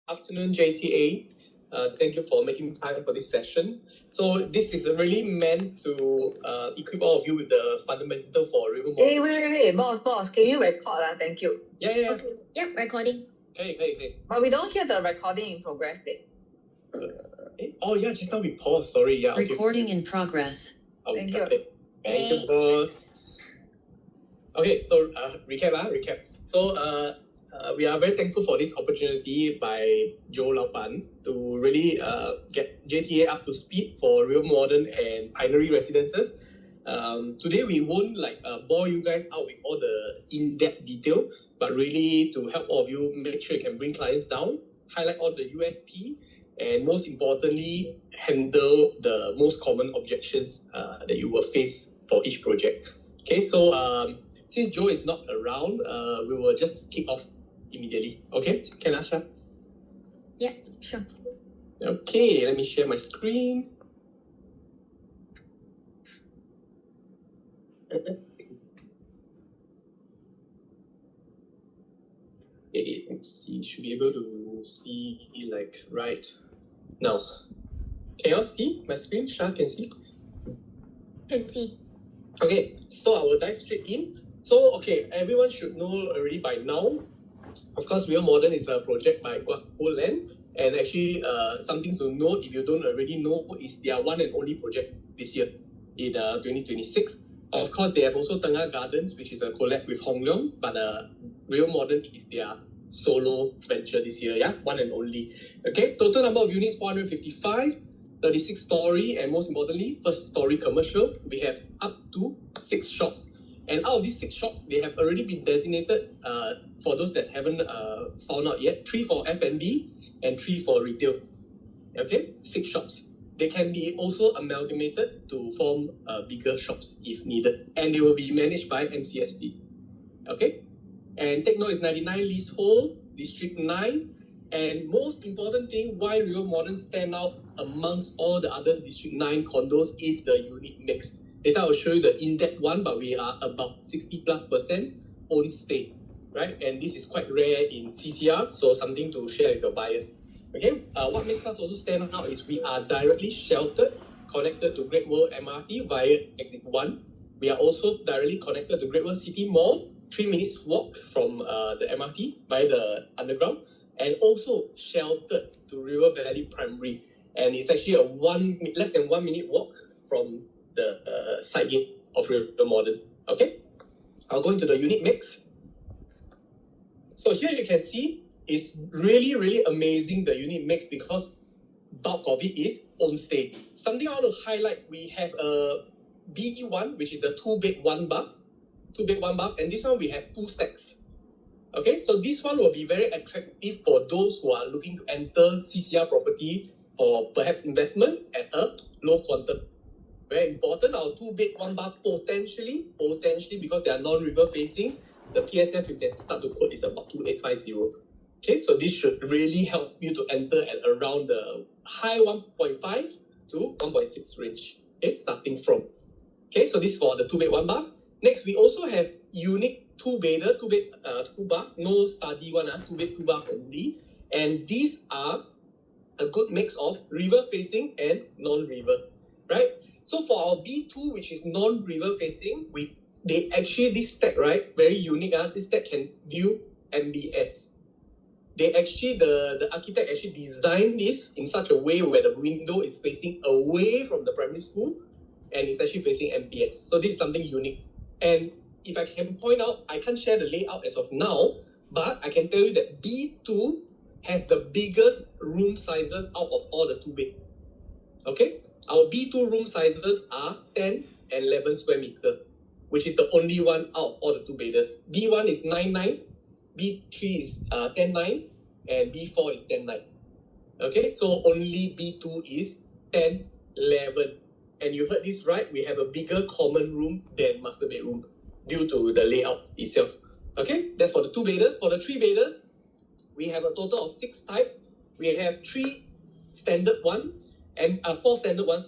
afternoon, JTA. Thank you for making time for this session. So this is really meant to equip all of you with the fundamental for river model. Hey, wait, boss, can you record? Thank you. Yeah. Okay. Yep, recording. Okay. But we don't hear the recording in progress. Oh yeah, just now we paused. Sorry, yeah. Okay. Recording in progress. Thank you. Thank you, boss. Okay, so recap. So we are very thankful for this opportunity by Joe Laupan to really get JTA up to speed for real modern and pioneering residences. Today we won't bore you guys out with all the in-depth detail, but really to help all of you make sure you can bring clients down, highlight all the USP, and most importantly, handle the most common objections that you will face for each project. Okay, so since Joe is not around, we will just kick off immediately. Okay, can Asha? Yeah, sure. Okay, let me share my screen. Okay, let's see. Should be able to see right now. Can you all see my screen? Shah can see. Can see. Okay, so I will dive straight in. So, okay, everyone should know already by now. Of course, Real Modern is a project by Guapo Land. And actually, something to note, if you don't already know, is their one and only project this year in 2026. Of course, they have also Tengah Gardens, which is a collab with Hong Leong, but Real Modern is their solo venture this year, yeah? One and only. Okay, total number of units, 455. 36 story, and most importantly, first story commercial. We have up to 6 shops. And out of these 6 shops, they have already been designated, for those that haven't found out yet, 3 for F&B and 3 for retail. Okay, 6 shops. They can be also amalgamated to form bigger shops if needed. And they will be managed by MCSD. Okay? And take note, it's 99 leasehold, District 9. And most important thing, why Real Modern stand out amongst all the other District 9 condos is the unit mix. Later I will show you the in-depth one, but we are about 60+% own stay, right? And this is quite rare in CCR, so something to share with your buyers. Okay, what makes us also stand out is we are directly sheltered, connected to Great World MRT via Exit 1. We are also directly connected to Great World City Mall, 3 minutes walk from the MRT via the underground. And also sheltered to River Valley Primary. And it's actually a less than 1 minute walk from the side gate of River Modern. Okay? I'll go into the unit mix. So here you can see it's really amazing, the unit mix, because bulk of it is own stay. Something I want to highlight, we have a B1, which is the 2-bed 1 bath. 2-bed 1 bath, and this one we have 2 stacks. Okay, so this one will be very attractive for those who are looking to enter CCR property for perhaps investment at a low quantum. Very important, our 2-bed 1 bath potentially because they are non-river facing, the PSF you can start to quote is about 2850. Okay, so this should really help you to enter at around the high 1.5 to 1.6 range. Okay, starting from. Okay, so this is for the 2-bed 1 bath. Next, we also have unique 2-bedder, 2 bath, no study one, 2-bed 2 bath only. And these are a good mix of river facing and non-river, right? So for our B2, which is non-river facing, this stack, right, very unique. This stack can view MBS. The architect actually designed this in such a way where the window is facing away from the primary school and it's actually facing MBS. So this is something unique. And if I can point out, I can't share the layout as of now, but I can tell you that B2 has the biggest room sizes out of all the 2-bed. Okay? Our B2 room sizes are 10 and 11 square meter, which is the only one out of all the 2-bedders. B1 is 9.9, B3 is 10.9, and B4 is 10.9. Okay? So only B2 is 10.11. And you heard this right, we have a bigger common room than master bedroom due to the layout itself. Okay, that's for the 2-bedders. For the 3-bedders, we have a total of 6 types. We have 3 standard one and 4 standard one,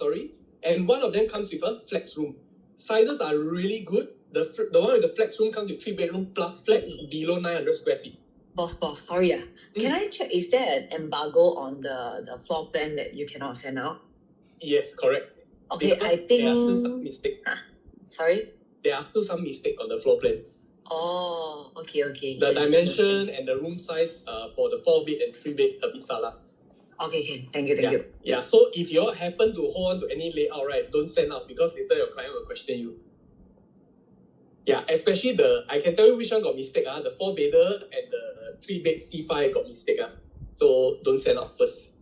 and one of them comes with a flex room. Sizes are really good. The one with the flex room comes with 3 bedroom plus flex below 900 square feet. Boss, sorry. Can I check, is there an embargo on the floor plan that you cannot send out? Yes, correct. Okay, Because I think. there are still some mistake. Sorry? There are still some mistake on the floor plan. Oh, okay. The dimension and the room size for the 4-bed and 3-bed a bit salah. Okay. Thank you. Yeah, so if you all happen to hold on to any layout, right, don't send out because later your client will question you. Yeah, especially I can tell you which one got mistake. The 4-bedder and the 3-bed C5 got mistake. So don't send out first.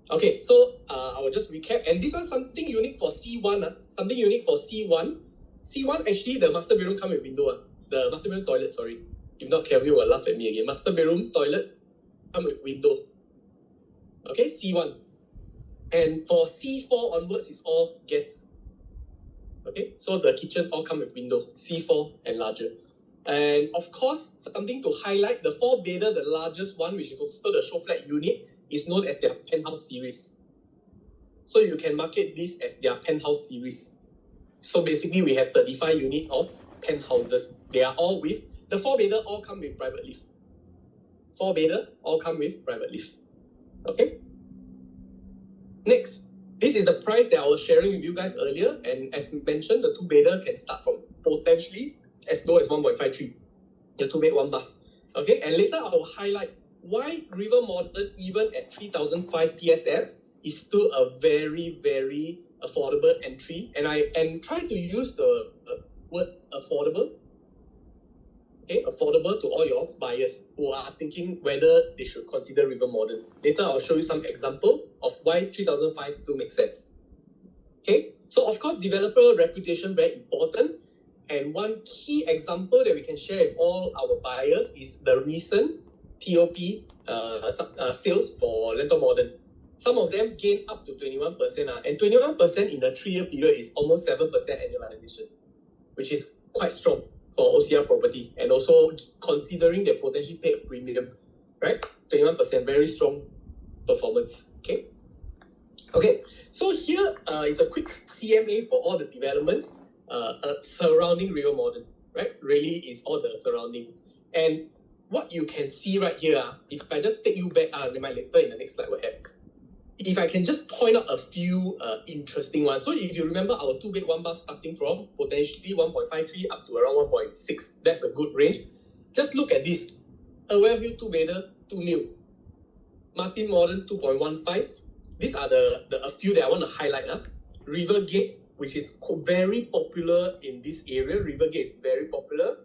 Okay, so I will just recap. And this one something unique for C1. Something unique for C1. C1 actually the master bedroom come with window. The master bedroom toilet, sorry. If not, Kevin will laugh at me again. Master bedroom toilet come with window. Okay, C1. And for C4 onwards, it's all guest. Okay, so the kitchen all come with window, C4 and larger. And of course, something to highlight, the 4-bedder, the largest one, which is also the show flat unit, is known as their penthouse series. So you can market this as their penthouse series. So basically, we have 35 units of penthouses. They are all with, the 4-bedder all come with private lift. 4-bedder all come with private lift. Okay? Next, this is the price that I was sharing with you guys earlier. And as mentioned, the 2-bedder can start from potentially as low as 1.53. The 2-bed, 1 bath. Okay, and later I will highlight why River Modern, even at 3,005 PSF, is still a very, very affordable entry. And I try to use the word affordable. Okay, affordable to all your buyers who are thinking whether they should consider River Modern. Later, I'll show you some example of why 3005 still makes sense. Okay, so of course, developer reputation very important. And one key example that we can share with all our buyers is the recent TOP sales for Lentor Modern. Some of them gain up to 21%. And 21% in a 3-year period is almost 7% annualization, which is quite strong for OCR property, and also considering they potentially pay a premium, right? 21%, very strong performance. Okay. So here is a quick CMA for all the developments surrounding River Modern, right? Really is all the surrounding. And what you can see right here, if I just take you back, later in the next slide we'll have. If I can just point out a few interesting ones. So if you remember our 2-bed, 1 bath starting from potentially 1.53 up to around 1.6. That's a good range. Just look at this. A Wellview 2-bedder, 2 mil. Martin Modern 2.15. These are a few that I want to highlight. Rivergate, which is very popular in this area. Rivergate is very popular.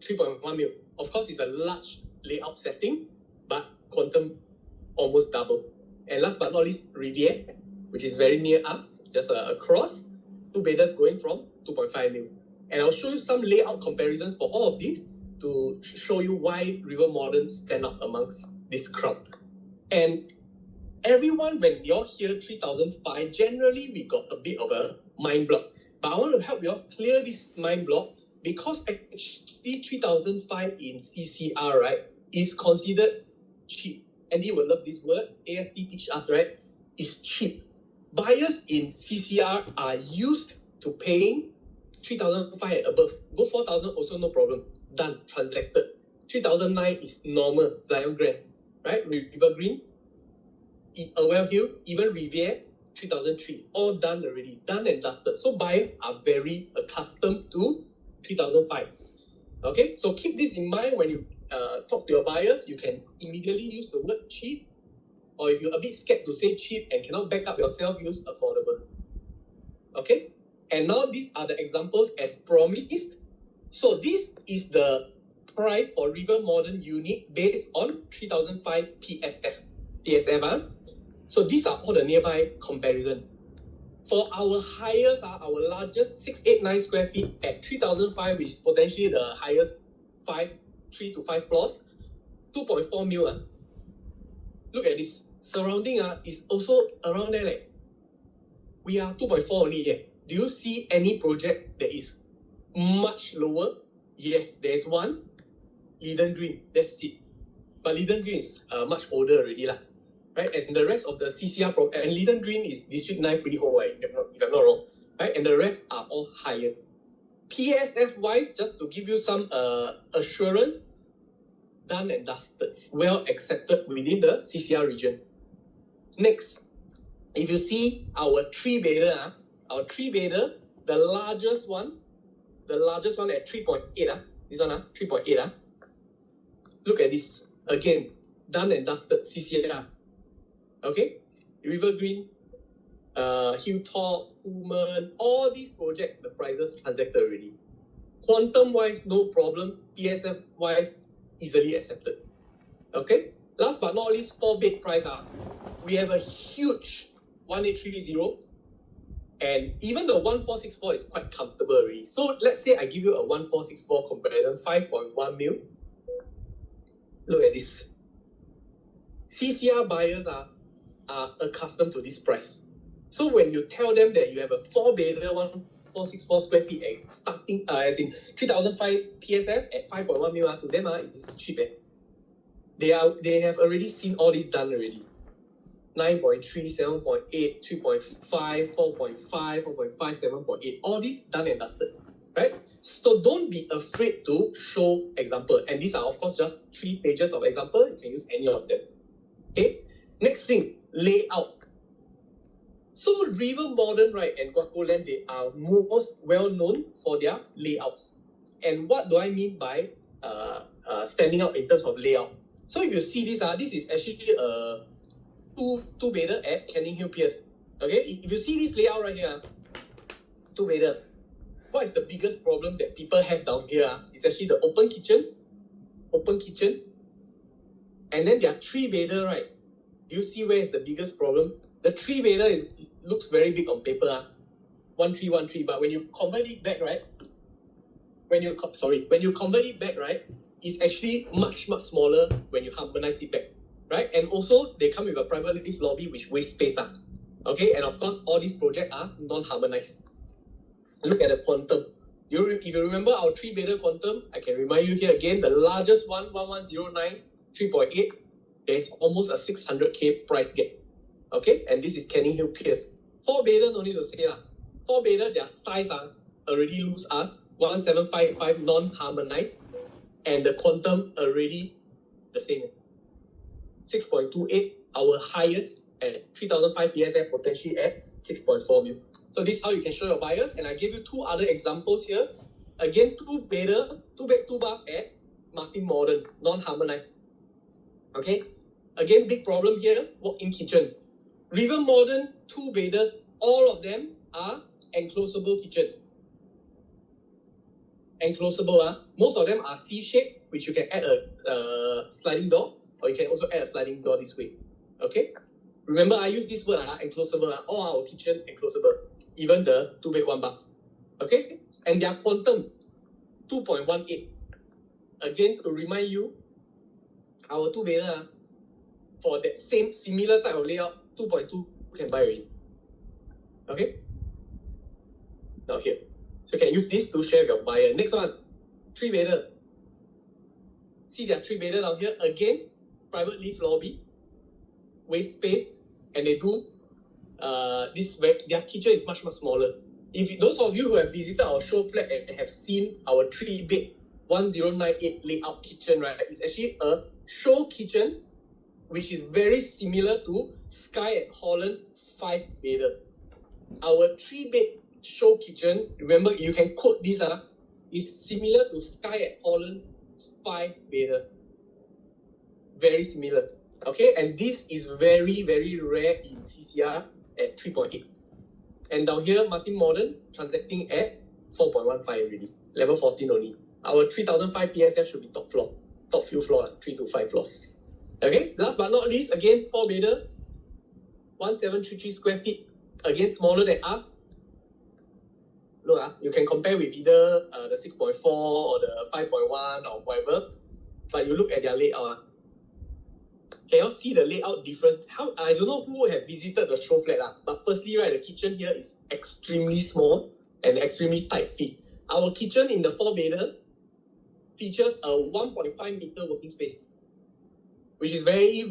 3.1 mil. Of course, it's a large layout setting, but quantum almost double. And last but not least, Riviere, which is very near us, just across. 2-bedders going from 2.5 mil. And I'll show you some layout comparisons for all of these to show you why River Modern stand out amongst this crowd. And everyone, when you're here 3005, generally we got a bit of a mind block. But I want to help you all clear this mind block because actually 3005 in CCR, right, is considered cheap. Andy will love this word. AST teach us, right? It's cheap. Buyers in CCR are used to paying 3,005 and above. Go 4,000 also no problem. Done. Transacted. 3,009 is normal. Zion Grand. Right? River Green. Wellhill. Even Riviere. 3,003. All done already. Done and dusted. So buyers are very accustomed to 3,005. Okay, so keep this in mind when you talk to your buyers. You can immediately use the word cheap, or if you're a bit scared to say cheap and cannot back up yourself, use affordable. Okay, and now these are the examples as promised. So this is the price for River Modern unit based on 3005 PSF. So these are all the nearby comparison. For our highest, our largest 689 square feet at 3005, which is potentially the highest 3 to 5 floors, 2.4 mil. Look at this. Surrounding is also around there. We are 2.4 only here. Do you see any project that is much lower? Yes, there's one. Leiden Green, that's it. But Leiden Green is much older already. Right? And the rest of the CCR and Leiden Green is District 9 freehold, if I'm not wrong. Right? And the rest are all higher. PSF wise, just to give you some assurance, done and dusted, well accepted within the CCR region. Next, if you see our three bedder, the largest one at 3.8, this one, 3.8. Look at this. Again, done and dusted CCR. Okay? River Green, Hilltop, Pullman, all these projects, the prices transacted already. Quantum wise, no problem. PSF wise, easily accepted. Okay? Last but not least, 4-bed price. We have a huge 1830, and even the 1464 is quite comfortable already. So let's say I give you a 1464 comparison, 5.1 mil. Look at this. CCR buyers are accustomed to this price. So when you tell them that you have a 4-bedder 1464 square feet starting as in 3005 PSF at 5.1 mil, to them it is cheap. They have already seen all this done already. 9.3, 7.8, 3.5, 4.5, 4.5, 7.8. All this done and dusted, right? So don't be afraid to show example. And these are, of course, just 3 pages of example. You can use any of them. Okay? Next thing, layout. So River Modern, right, and Guaco Land, they are most well known for their layouts. And what do I mean by standing out in terms of layout? So if you see this is actually a two-bedder at Canning Hill Pierce. Okay, if you see this layout right here, 2-bedder. What is the biggest problem that people have down here? It's actually the open kitchen, and then there are 3-bedder, right? Do you see where is the biggest problem? The 3-bedder looks very big on paper, 1313, but when you convert it back, right? When you convert it back, right, it's actually much smaller when you harmonize it back. Right? And also, they come with a private lift lobby which wastes space. Okay? And of course, all these projects are non-harmonized. Look at the quantum. If you remember our 3-bedder quantum, I can remind you here again, the largest one, 1109, 3.8, there's almost a 600k price gap. Okay? And this is Canning Hill Pierce. 4-bedder, no need to say. 4-bedder, their size already lose us, 1755 non-harmonized, and the quantum already the same. 6.28, our highest at 3005 PSF, potentially at 6.4 mil. So this is how you can show your buyers. And I gave you 2 other examples here. Again, 2-bedder, 2-bed, 2-bath at Martin Modern, non-harmonized. Okay? Again, big problem here, walk-in kitchen. River Modern, 2-bedders, all of them are enclosable kitchen. Enclosable, most of them are C-shaped, which you can add a sliding door, or you can also add a sliding door this way. Okay? Remember, I use this word, enclosable. All our kitchen enclosable. Even the 2-bed, 1-bath. Okay? And their quantum, 2.18. Again, to remind you, our 2-bedder, for that same similar type of layout, 2.2 you can buy already. Okay? Now here. So you can use this to share with your buyer. Next one, 3-bedder. See their 3-bedder down here. Again, private lift lobby, waste space, and they do their kitchen is much smaller. If those of you who have visited our show flat and have seen our 3-bed 1098 layout kitchen, right, it's actually a show kitchen which is very similar to Sky at Holland 5-bedder. Our 3-bed show kitchen, remember you can quote this, is similar to Sky at Holland 5-bedder. Very similar. Okay, and this is very rare in CCR at 3.8. And down here, Martin Modern transacting at 4.15 already. Level 14 only. Our 3005 PSF should be top few floor, 3 to 5 floors. Okay, last but not least, again, 4-bedder, 1733 square feet. Again, smaller than us. Look, you can compare with either the 6.4 or the 5.1 or whatever. But you look at their layout. Can you see the layout difference? I don't know who have visited the show flat, but firstly, right, the kitchen here is extremely small and extremely tight fit. Our kitchen in the 4-bedder features a 1.5 meter working space, which is very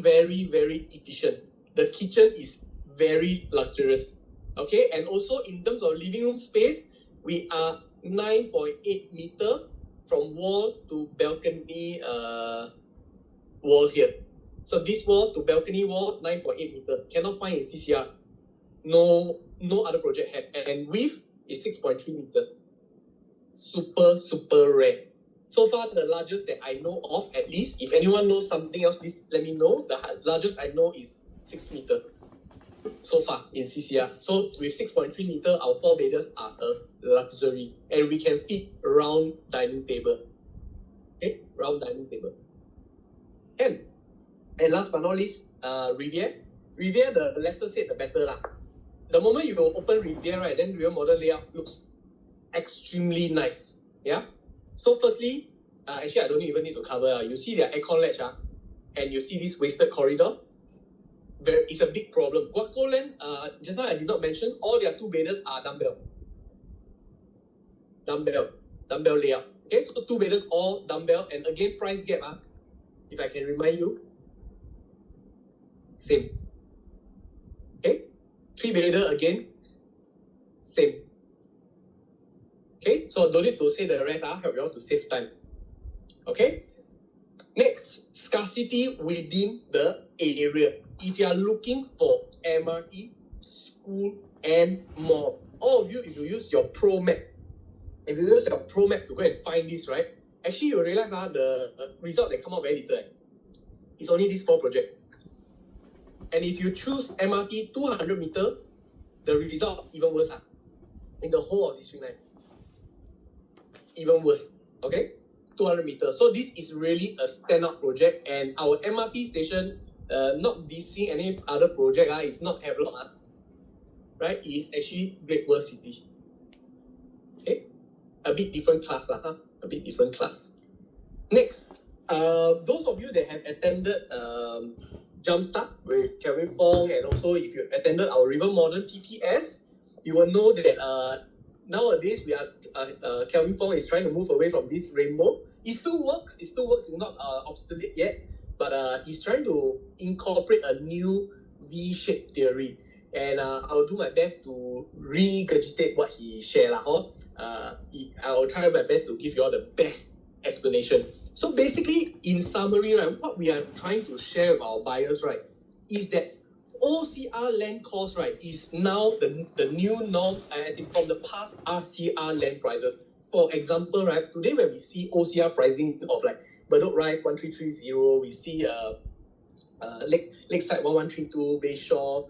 efficient. The kitchen is very luxurious. Okay, and also in terms of living room space, we are 9.8 meter from wall to balcony wall here. So this wall to balcony wall, 9.8 meter. Cannot find in CCR. No other project have. And width is 6.3 meter. Super rare. So far, the largest that I know of, at least, if anyone knows something else, please let me know. The largest I know is 6 meter. So far in CCR. So with 6.3 meter, our 4 bedders are a luxury. And we can fit round dining table. Okay, round dining table. And last but not least, Riviere. Riviere, the lesser said, the better lah. The moment you open Riviere, right, then real model layout looks extremely nice. Yeah. So firstly, actually I don't even need to cover. You see their aircon ledge, and you see this wasted corridor. It's a big problem. Guaco Land, just now I did not mention, all their 2 bedders are dumbbell layout. Okay, so 2 bedders all dumbbell, and again price gap, if I can remind you, same. Okay, 3 bedder again, same. Okay, so don't need to say the rest, help you all to save time. Okay, next, scarcity within the area. If you are looking for MRT, school, and more, all of you, if you use your Pro Map, to go and find this, right, actually you realize the result that come out very little. It's only these 4 projects. And if you choose MRT 200 meter, the result even worse. In the whole of District 9. Even worse. Okay? 200 meters. So this is really a standout project, and our MRT station, not dissing any other project, it's not Havelock, right? It is actually Great World City. Okay? A bit different class, a bit different class. Next, those of you that have attended Jumpstart with Kelvin Fong, and also if you attended our River Modern PPS, you will know that nowadays we are Kelvin Fong is trying to move away from this rainbow. It still works. It's not obsolete yet, but he's trying to incorporate a new V-shaped theory. And I'll do my best to regurgitate what he shared. I'll try my best to give you all the best explanation. So basically, in summary, right, what we are trying to share with our buyers, right, is that OCR land cost, right, is now the new norm, as in from the past RCR land prices. For example, right, today when we see OCR pricing of like Bedok Rise 1330, we see Lakeside 1132, Bayshore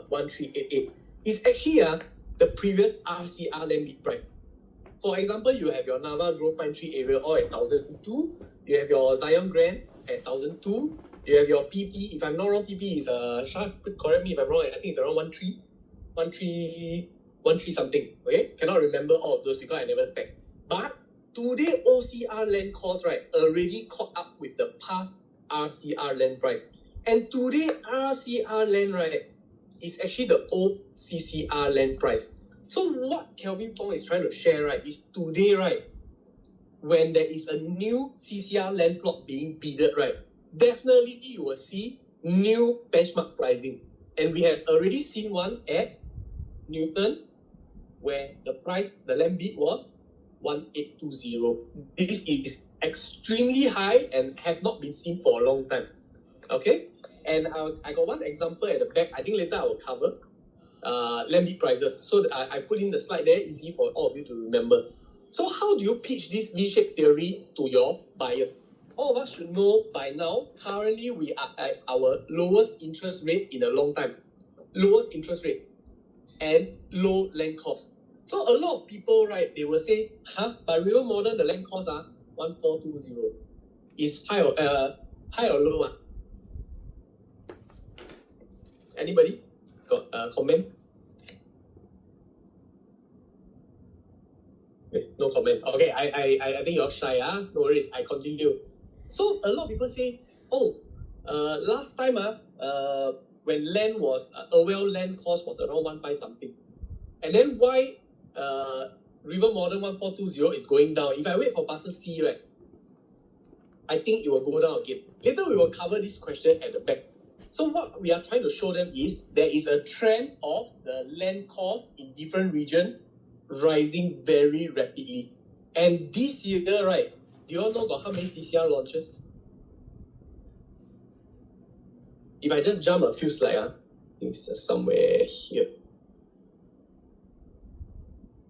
1388. It's actually the previous RCR land bid price. For example, you have your Nava Grove Pine Tree area all at 1,002. You have your Zion Grand at 1,002. You have your PP, if I'm not wrong, PP is Shah, correct me if I'm wrong, I think it's around 13 something. Okay? Cannot remember all of those because I never tagged. But today OCR land cost, right, already caught up with the past RCR land price. And today RCR land, right, is actually the old CCR land price. So what Kelvin Fong is trying to share, right, is today, right, when there is a new CCR land plot being bidded, right, definitely you will see new benchmark pricing. And we have already seen one at Newton, where the land bid was 1820. This is extremely high and have not been seen for a long time. Okay? And I got one example at the back. I think later I will cover land bid prices. So I put in the slide there, easy for all of you to remember. So how do you pitch this V-shaped theory to your buyers? All of us should know by now, currently we are at our lowest interest rate in a long time. Lowest interest rate and low land cost. So a lot of people, right, they will say, by River Modern, the land cost 1420. Is high or low? Anybody got a comment? No comment. Okay, I think you're shy. No worries, I continue. So a lot of people say, last time when land was Irwell land cost was around 1.5 something, and then why River Modern 1420 is going down? If I wait for parcel C, right, I think it will go down again. Later we will cover this question at the back. So what we are trying to show them is there is a trend of the land cost in different regions rising very rapidly. And this year, right, do you all know got how many CCR launches? If I just jump a few slides, I think it's just somewhere here.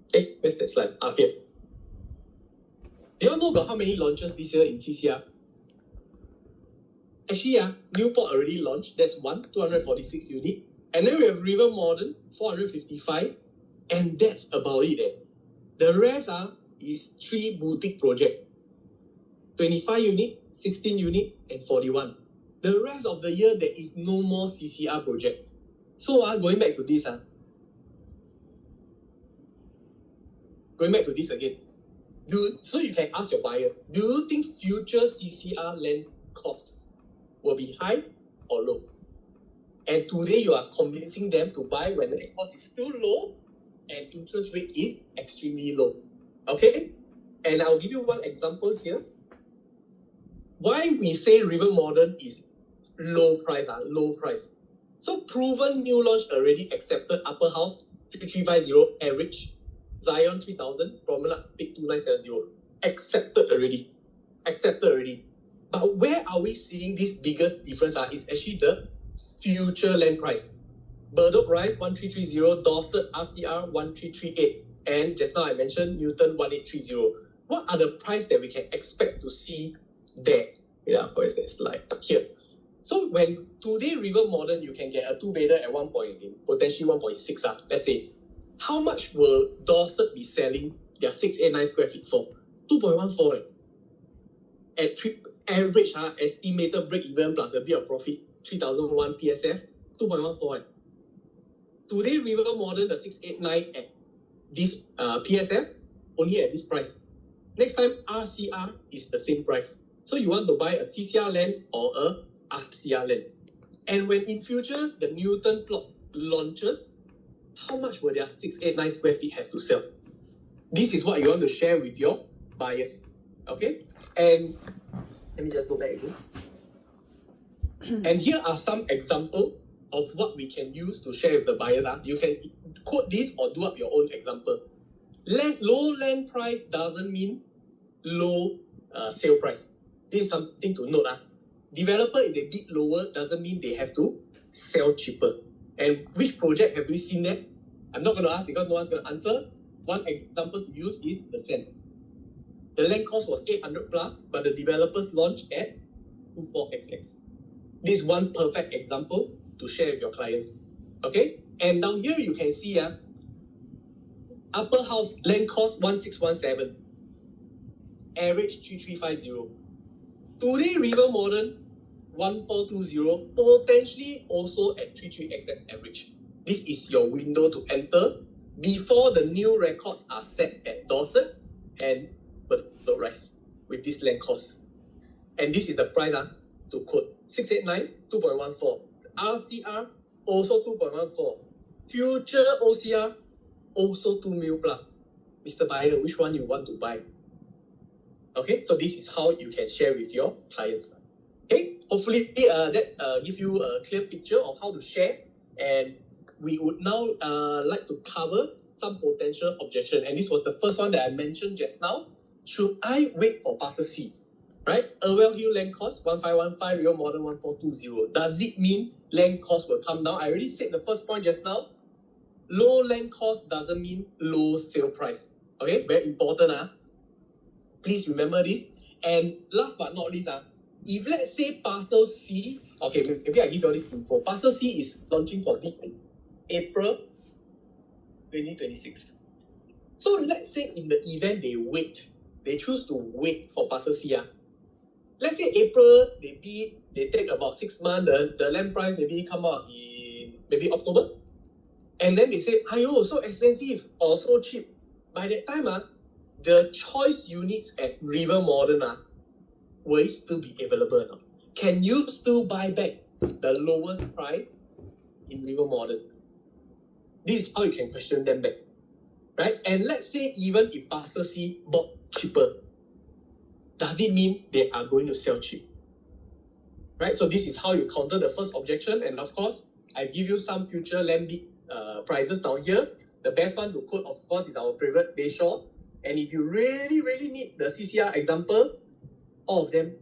Okay, where's that slide? Okay. Do you know got how many launches this year in CCR? Actually, Newport already launched. That's 246 unit. And then we have River Modern, 455. And that's about it. The rest is 3 boutique projects. 25 unit, 16 unit, and 41. The rest of the year, there is no more CCR project. So going back to this, going back to this again. So you can ask your buyer, do you think future CCR land costs will be high or low? And today you are convincing them to buy when the cost is still low and interest rate is extremely low. Okay? And I'll give you one example here. Why we say River Modern is low price. So proven new launch already accepted Upper House 3350 average, Zion 3000, Promenade Peak 2970. Accepted already. But where are we seeing this biggest difference? Is actually the future land price. Bedok Rise 1330, Dorset RCR 1338, and just now I mentioned Newton 1830. What are the price that we can expect to see there? Yeah, where is that slide? Here. So when today River Modern, you can get a 2-bedder at potentially 1.6. Let's say, how much will Dorset be selling their 689 square feet for? 2.14. At average, estimated break even plus a bit of profit, 3001 PSF, 2.14. Today River Modern, the 689 at this PSF, only at this price. Next time RCR is the same price. So you want to buy a CCR land or a RCR land. And when in future the Newton plot launches, how much will their 689 square feet have to sell? This is what you want to share with your buyers. Okay? And let me just go back again. And here are some examples of what we can use to share with the buyers. You can quote this or do up your own example. Low land price doesn't mean low sale price. This is something to note. Developer, if they bid lower, doesn't mean they have to sell cheaper. And which project have we seen that? I'm not going to ask because no one's going to answer. One example to use is the Sand. The land cost was 800 plus, but the developers launched at 24xx. This is one perfect example to share with your clients. Okay? And down here you can see Upper House land cost 1617. Average 3350. Today River Modern 1420, potentially also at 33xx average. This is your window to enter before the new records are set at Dorset and Bedok Rise with this land cost. And this is the price to quote. 689, 2.14. RCR, also 2.14. Future OCR, also 2 mil plus. Mr. Buyer, which one you want to buy? Okay, so this is how you can share with your clients. Okay, hopefully that gives you a clear picture of how to share. And we would now like to cover some potential objection. And this was the first one that I mentioned just now. Should I wait for Parcel C? Right? Irwell Hill land cost 1515, River Modern 1420. Does it mean land cost will come down? I already said the first point just now. Low land cost doesn't mean low sale price. Okay, very important. Please remember this. And last but not least, if let's say Parcel C, okay, maybe I give you all this info. Parcel C is launching for April 2026. So let's say in the event they choose to wait for Parcel C. Let's say April, they take about 6 months, the land price maybe come out in maybe October. And then they say, ayo, so expensive or so cheap. By that time, the choice units at River Modern will it still be available or not? Can you still buy back the lowest price in River Modern? This is how you can question them back. Right? And let's say even if Parcel C bought cheaper, does it mean they are going to sell cheap? Right? So this is how you counter the first objection. And of course, I give you some future land bid prices down here. The best one to quote, of course, is our favorite Bayshore. And if you really, really need the CCR example, all of them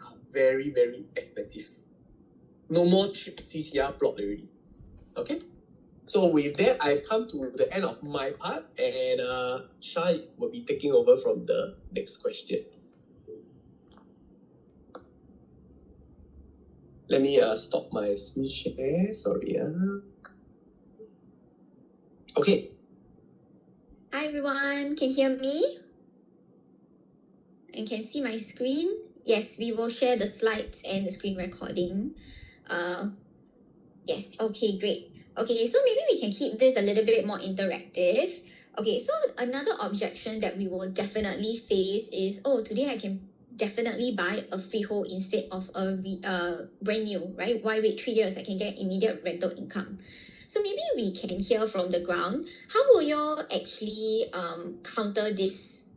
are very, very expensive. no more cheap CCR plot already. Okay? So with that, I've come to the end of my part, and Shah will be taking over from the next question. Let me stop my screen share. Sorry. Okay. Hi everyone, can you hear me? And can see my screen? Yes, we will share the slides and the screen recording. Yes, okay, great. Okay, so maybe we can keep this a little bit more interactive. Okay, so another objection that we will definitely face is, oh, today I can definitely buy a freehold instead of a brand new, right? Why wait 3 years? I can get immediate rental income. So maybe we can hear from the ground, how will you actually counter this?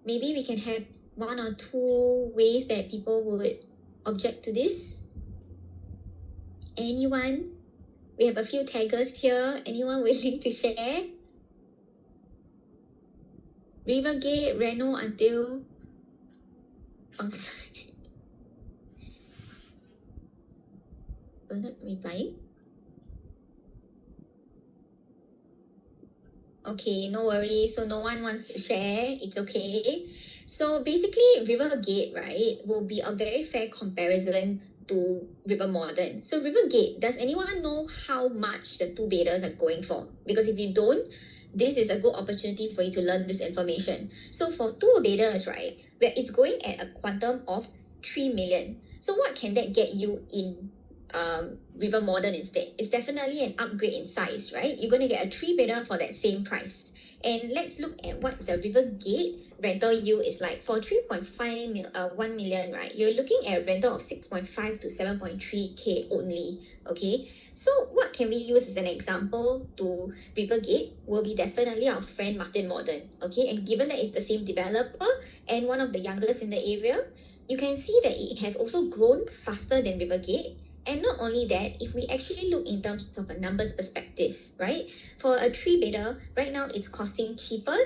Maybe we can have 1 or 2 ways that people would object to this. Anyone? We have a few taggers here. Anyone willing to share? Rivergate, Reno until Bangsar. Bernard replying? Okay, no worries. So no one wants to share. It's okay. So basically, Rivergate, right, will be a very fair comparison to River Modern. So Rivergate, does anyone know how much the 2-beders are going for? Because if you don't, this is a good opportunity for you to learn this information. So for 2-beders, right, where it's going at a quantum of 3 million. So what can that get you in River Modern instead? It's definitely an upgrade in size, right? You're going to get a 3-bedder for that same price. And let's look at what the Rivergate rental yield is like. For 1 million, right, you're looking at a rental of 6.5 to 7.3k only. Okay, so what can we use as an example to Rivergate will be definitely our friend Martin Modern. Okay, and given that it's the same developer and one of the youngest in the area, you can see that it has also grown faster than Rivergate. And not only that, if we actually look in terms of a numbers perspective, right? For a 3-bedder, right now it's costing cheaper,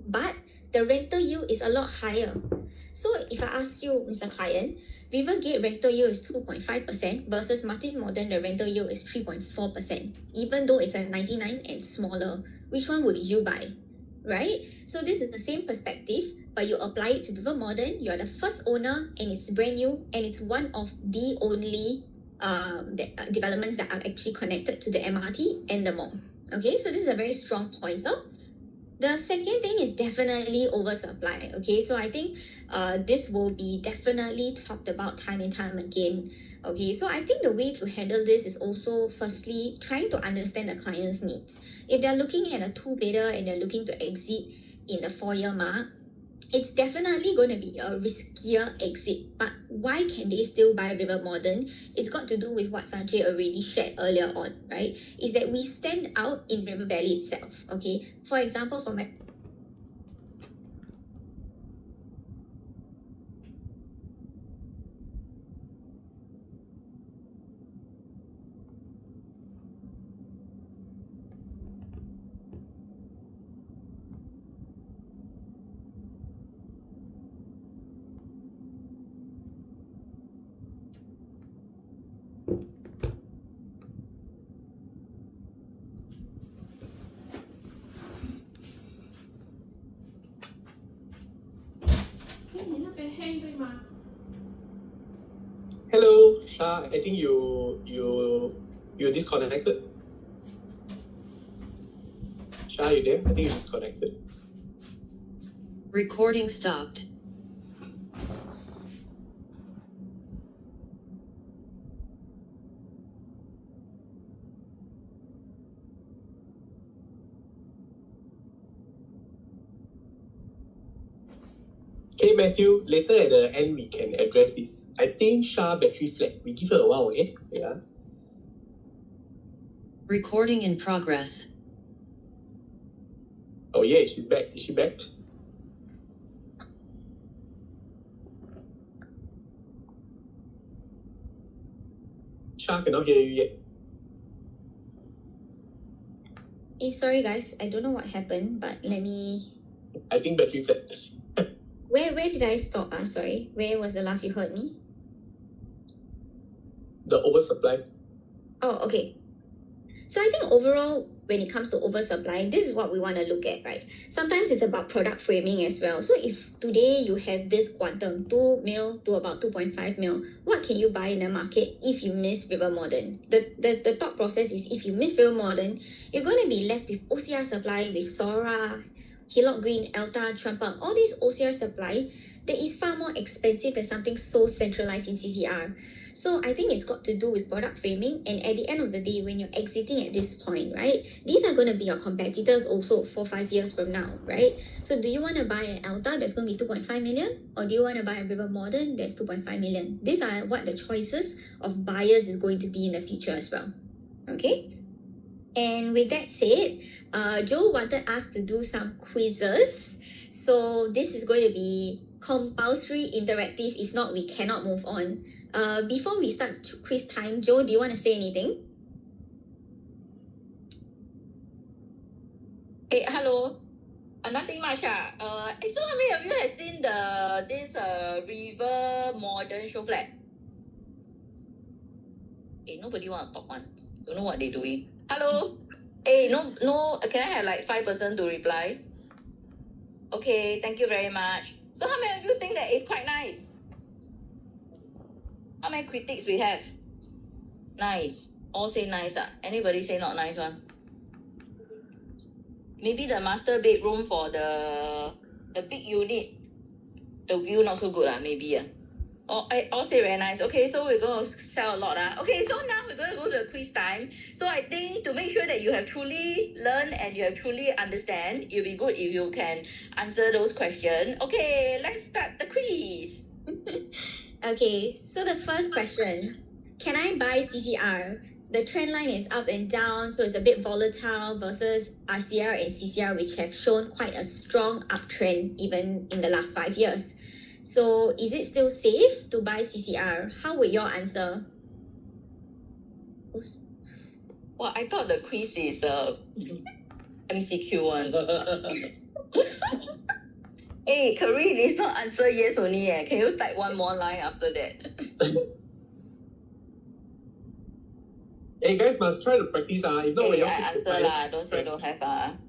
but the rental yield is a lot higher. So if I ask you, Mr. Client, Rivergate rental yield is 2.5% versus Martin Modern, the rental yield is 3.4%, even though it's a 99 and smaller. Which one would you buy? Right? So this is the same perspective, but you apply it to River Modern, you're the first owner and it's brand new and it's one of the only developments that are actually connected to the MRT and the mall. Okay, so this is a very strong pointer. The second thing is definitely oversupply. Okay, so I think this will be definitely talked about time and time again. Okay, so I think the way to handle this is also firstly trying to understand the client's needs. If they're looking at a 2-bedder and they're looking to exit in the 4-year mark, it's definitely going to be a riskier exit. But why can they still buy River Modern? It's got to do with what Sanjay already shared earlier on, right? Is that we stand out in River Valley itself, okay? For example, for my Hello, Shah. I think you disconnected. Shah, you there? I think you disconnected. Recording stopped. Okay, Matthew, later at the end we can address this. I think Shah battery flat. We give her a while, okay? Yeah. Recording in progress. Oh yeah, she's back. Is she back? Shah cannot hear you yet. sorry guys, I don't know what happened, but let me... I think battery flat. Where did I stop? Sorry. Where was the last you heard me? the oversupply. Oh, okay. So I think overall, when it comes to oversupply, this is what we want to look at, right? Sometimes it's about product framing as well. So if today you have this quantum, 2 mil to about 2.5 mil, what can you buy in the market if you miss River Modern? The thought process is if you miss River Modern, you're going to be left with OCR supply with Sora, Hillock Green, Elta, Trumpang, all these OCR supply that is far more expensive than something so centralized in CCR. So I think it's got to do with product framing, and at the end of the day, when you're exiting at this point, right, these are going to be your competitors also 4-5 years from now, right? So do you want to buy an Elta that's going to be 2.5 million, or do you want to buy a River Modern that's 2.5 million? These are what the choices of buyers is going to be in the future as well. Okay? And with that said, Joe wanted us to do some quizzes. So this is going to be compulsory interactive. If not, we cannot move on. Before we start quiz time, Joe, do you want to say anything? Hey, hello. Nothing much. So how many of you have seen this River Modern show flat? Hey, nobody want to talk one. Don't know what they're doing. Hello. Hey, no. Can I have like 5% to reply? Okay, thank you very much. So how many of you think that it's quite nice? How many critics we have? Nice. All say nice. Anybody say not nice one? Maybe the master bedroom for the big unit, the view not so good. Maybe. All say very nice. Okay, so we're going to sell a lot. Okay, so now we're going to go to the quiz time. So I think to make sure that you have truly learned and you have truly understand, it'll be good if you can answer those questions. Okay, let's start the quiz. Okay, so the first question, can I buy CCR? The trend line is up and down, so it's a bit volatile versus RCR and CCR, which have shown quite a strong uptrend even in the last 5 years. So is it still safe to buy CCR? How would your answer? Oops. Well, I thought the quiz is MCQ one. Hey, Karine, it's not answer yes only. Can you type one more line after that? Hey guys, must try to practice. If not, when Hey, you I keep answer quiet, lah. Don't say don't have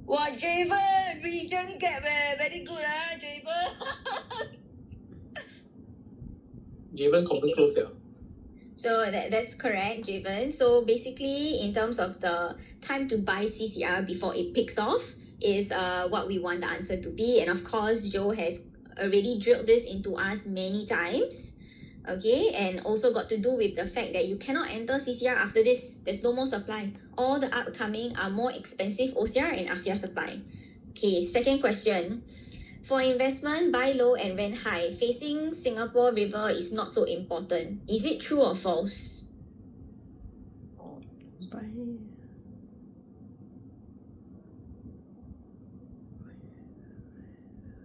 Wow, Javen, region gap very good Javen. Javen confirm close here. So that's correct, Javen. So basically, in terms of the time to buy CCR before it picks off is what we want the answer to be. And of course, Joe has already drilled this into us many times. Okay, and also got to do with the fact that you cannot enter CCR after this. There's no more supply. All the upcoming are more expensive OCR and RCR supply. Okay, second question. For investment, buy low and rent high. Facing Singapore River is not so important. Is it true or false?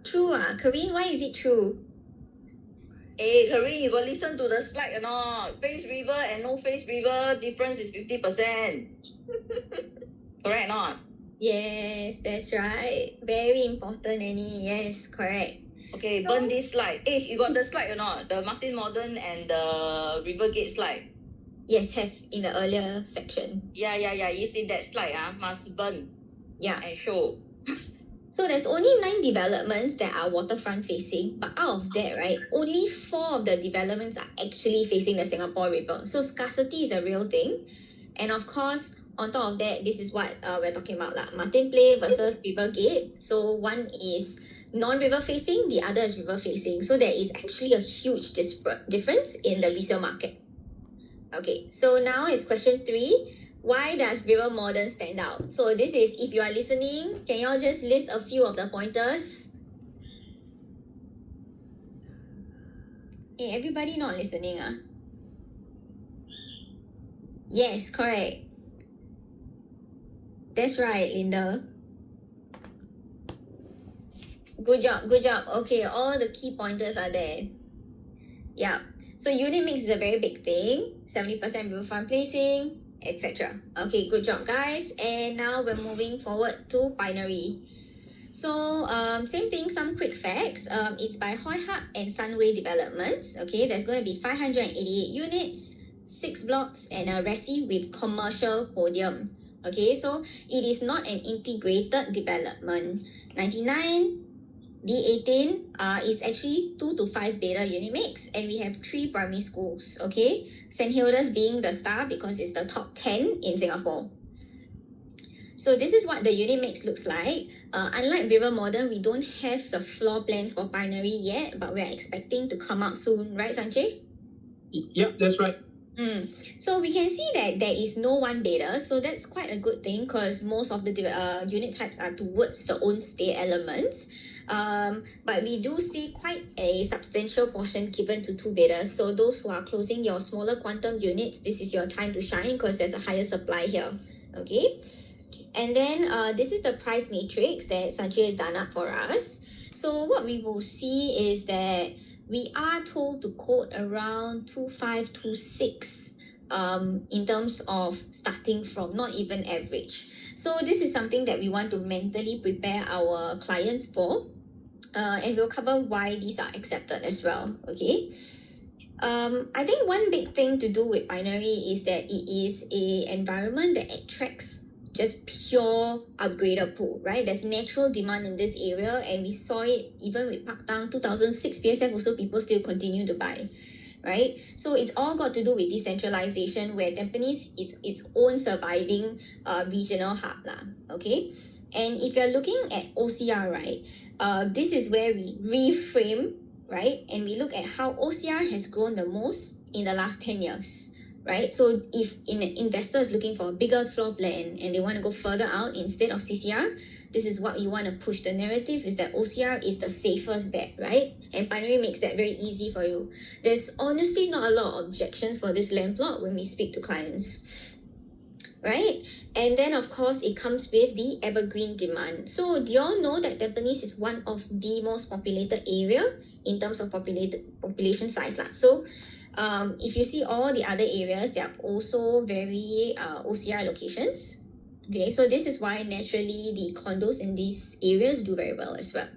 True. Karine, why is it true? Hey, Karine, you got listen to the slide or not? Face river and no face river difference is 50%. Correct or not? Yes, that's right. Very important, Annie. Yes, correct. Okay, So- burn this slide. Hey, you got the slide or not? The Martin Modern and the Rivergate slide. Yes, have in the earlier section. Yeah. It's in that slide. Must burn Yeah. and show. So there's only 9 developments that are waterfront facing, but out of that, right, only 4 of the developments are actually facing the Singapore River. So scarcity is a real thing. And of course, on top of that, this is what we're talking about, Martin Place versus Rivergate. So one is non-river facing, the other is river facing. So there is actually a huge difference in the resale market. Okay, so now it's question 3. Why does River Modern stand out? So this is, if you are listening, can you all just list a few of the pointers? Hey, everybody not listening, Yes, correct. That's right, Linda. Good job. Okay, all the key pointers are there. Yeah. So unit mix is a very big thing. 70% riverfront placing, etc. Okay, good job, guys. And now we're moving forward to binary. So same thing, some quick facts. It's by Hoi Hub and Sunway Developments. Okay, there's going to be 588 units. 6 blocks, and a resi with commercial podium. Okay, so it is not an integrated development. 99, D18, it's actually 2 to 5 beta unit mix, and we have 3 primary schools. Okay, St. Hilda's being the star because it's the top 10 in Singapore. So this is what the unit mix looks like. Unlike River Modern, we don't have the floor plans for binary yet, but we're expecting to come out soon, right, Sanjay? Yep, that's right. So we can see that there is no one beta, so that's quite a good thing because most of the unit types are towards the own stay elements. But we do see quite a substantial portion given to 2 betas. So those who are closing your smaller quantum units, this is your time to shine because there's a higher supply here. Okay. And then this is the price matrix that Sanjay has done up for us. So what we will see is that we are told to quote around 2526 in terms of starting from, not even average. So this is something that we want to mentally prepare our clients for. And we'll cover why these are accepted as well. Okay. I think one big thing to do with binary is that it is an environment that attracts just pure upgrader pool, right? There's natural demand in this area, and we saw it even with Parktown 2006 PSF also people still continue to buy, right? So it's all got to do with decentralization where Tampines is its own surviving regional hub lah, okay? And if you're looking at OCR, right, this is where we reframe, right? And we look at how OCR has grown the most in the last 10 years. Right, so if an investor is looking for a bigger floor plan and they want to go further out instead of CCR, this is what you want to push. The narrative is that OCR is the safest bet, right? And binary makes that very easy for you. There's honestly not a lot of objections for this land plot when we speak to clients, right? And then of course it comes with the evergreen demand. So do you all know that Tampines is one of the most populated area in terms of population size lah? So if you see all the other areas, they are also very OCR locations. Okay, so this is why naturally the condos in these areas do very well as well.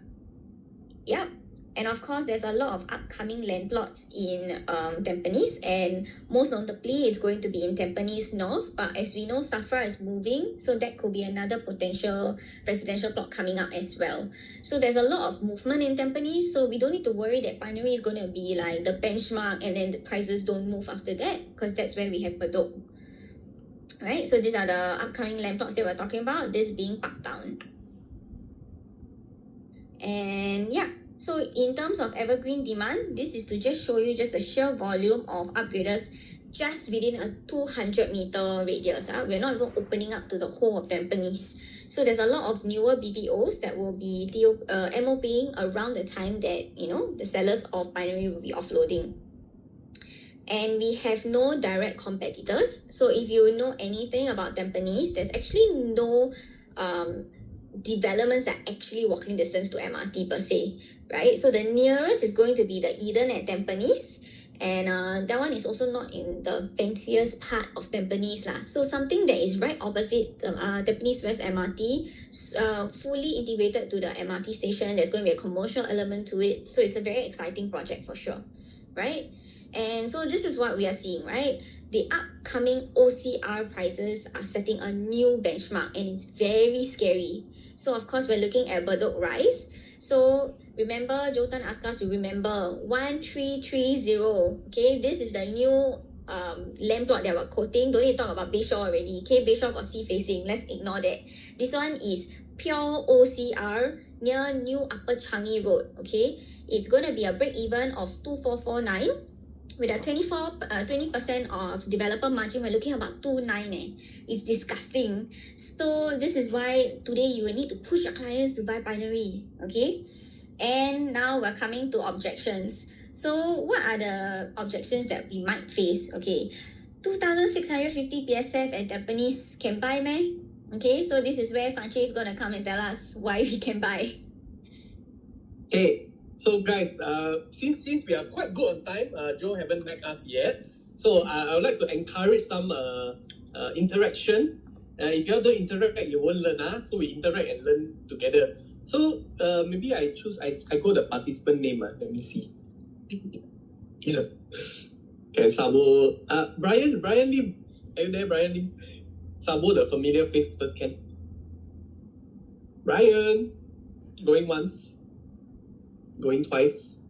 Yeah, and of course there's a lot of upcoming land plots in Tampines, and most notably it's going to be in Tampines North. But as we know, SAFRA is moving, so that could be another potential residential plot coming up as well. So there's a lot of movement in Tampines, so we don't need to worry that binary is going to be like the benchmark and then the prices don't move after that, because that's where we have Bedok. Right, so these are the upcoming land plots that we're talking about, this being Parktown. And yeah, so in terms of evergreen demand, this is to just show you just the sheer volume of upgraders just within a 200-meter radius. We're not even opening up to the whole of Tampines. So there's a lot of newer BTOs that will be MOPing around the time that, you know, the sellers of binary will be offloading. And we have no direct competitors. So if you know anything about Tampines, there's actually no developments that are actually walking distance to MRT per se, right? So the nearest is going to be the Eden at Tampines, and that one is also not in the fanciest part of Tampines lah. So something that is right opposite Tampines West MRT, fully integrated to the MRT station. There's going to be a commercial element to it, so it's a very exciting project for sure, right? And so this is what we are seeing, right? The upcoming OCR prices are setting a new benchmark, and it's very scary. So of course we're looking at Bedok Rise. So remember, Joltan asked us to remember 1330. Okay, this is the new land plot that we're quoting. Don't need to talk about Bayshore already. Okay, Bayshore got sea facing. Let's ignore that. This one is pure OCR near New Upper Changi Road. Okay, it's going to be a break even of 2449. With a 20% of developer margin, we're looking about 29. It's disgusting. So this is why today you will need to push your clients to buy binary. Okay? And now we're coming to objections. So what are the objections that we might face? Okay, 2,650 PSF at Tampines can buy, man. Okay, so this is where Sanjay is going to come and tell us why we can buy. Hey. So guys, since we are quite good on time, Joe haven't met us yet. So I would like to encourage some interaction. If you all don't interact, you won't learn. So we interact and learn together. So maybe I go the participant name. Let me see. Yeah. And Sabo, Brian Lim. Are you there, Brian Lim? Sabo, the familiar face first can. Brian, going once, going twice.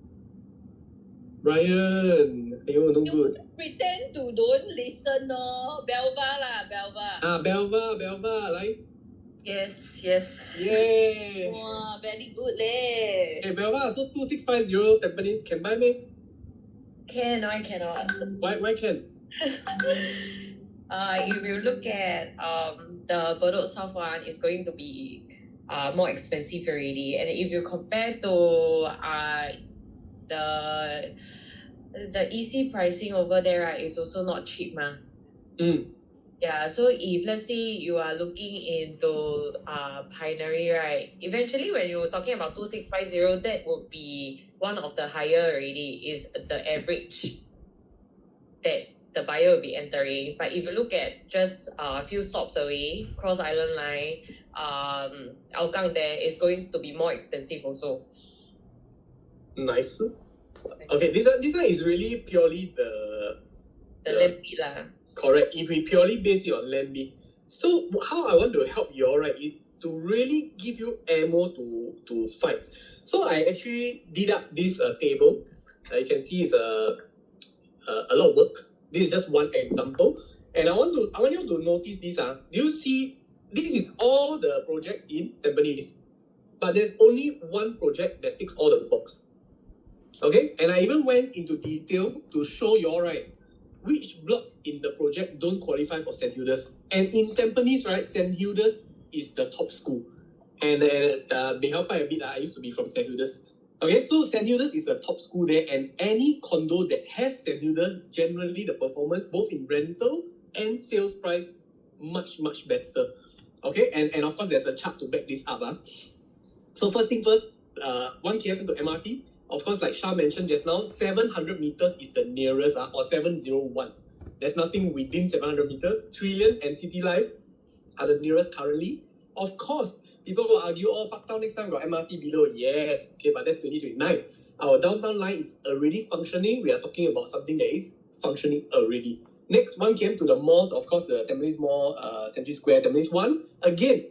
Brian, ayo, no good. Pretend to don't listen, no. Belva lah, Belva. Belva, like, Yes. yay. Wow, very good leh. Okay, Belva, so 2650 Tampines can buy me? Can, I cannot. Why can? If you look at the Bedok South one, it's going to be more expensive already. And if you compare to the EC pricing over there, right, it's also not cheap, ma. Yeah, so if let's say you are looking into binary, right, eventually when you're talking about 2650, that would be one of the higher already, is the average that the buyer will be entering. But if you look at just a few stops away, Cross Island Line, Hougang there is going to be more expensive also. Nice. Okay, this one is really purely The the land bid lah. correct. If we purely base it on land bid. So how I want to help you all, right, is to really give you ammo to fight. So I actually did up this table. You can see it's a lot of work. This is just one example, and I want you to notice this. Do you see? This is all the projects in Tampines, but there's only one project that ticks all the box. Okay, and I even went into detail to show you all, right, which blocks in the project don't qualify for St. Hilda's. And in Tampines, right, St. Hilda's is the top school. And help a bit, I used to be from St. Hilda's. Okay, so St. Hilda's is the top school there, and any condo that has St. Hilda's, generally the performance, both in rental and sales price, much better. Okay, and of course there's a chart to back this up. So first thing first, 1 km to MRT. Of course, like Shah mentioned just now, 700 meters is the nearest, or 701. There's nothing within 700 meters. Trillion and City Life are the nearest currently. Of course, people will argue, oh, Parktown next time got MRT below. Yes, okay, but that's 2029. Our downtown line is already functioning. We are talking about something that is functioning already. Next, 1 km to the malls, of course, the Tampines Mall, Century Square, Tampines 1. Again,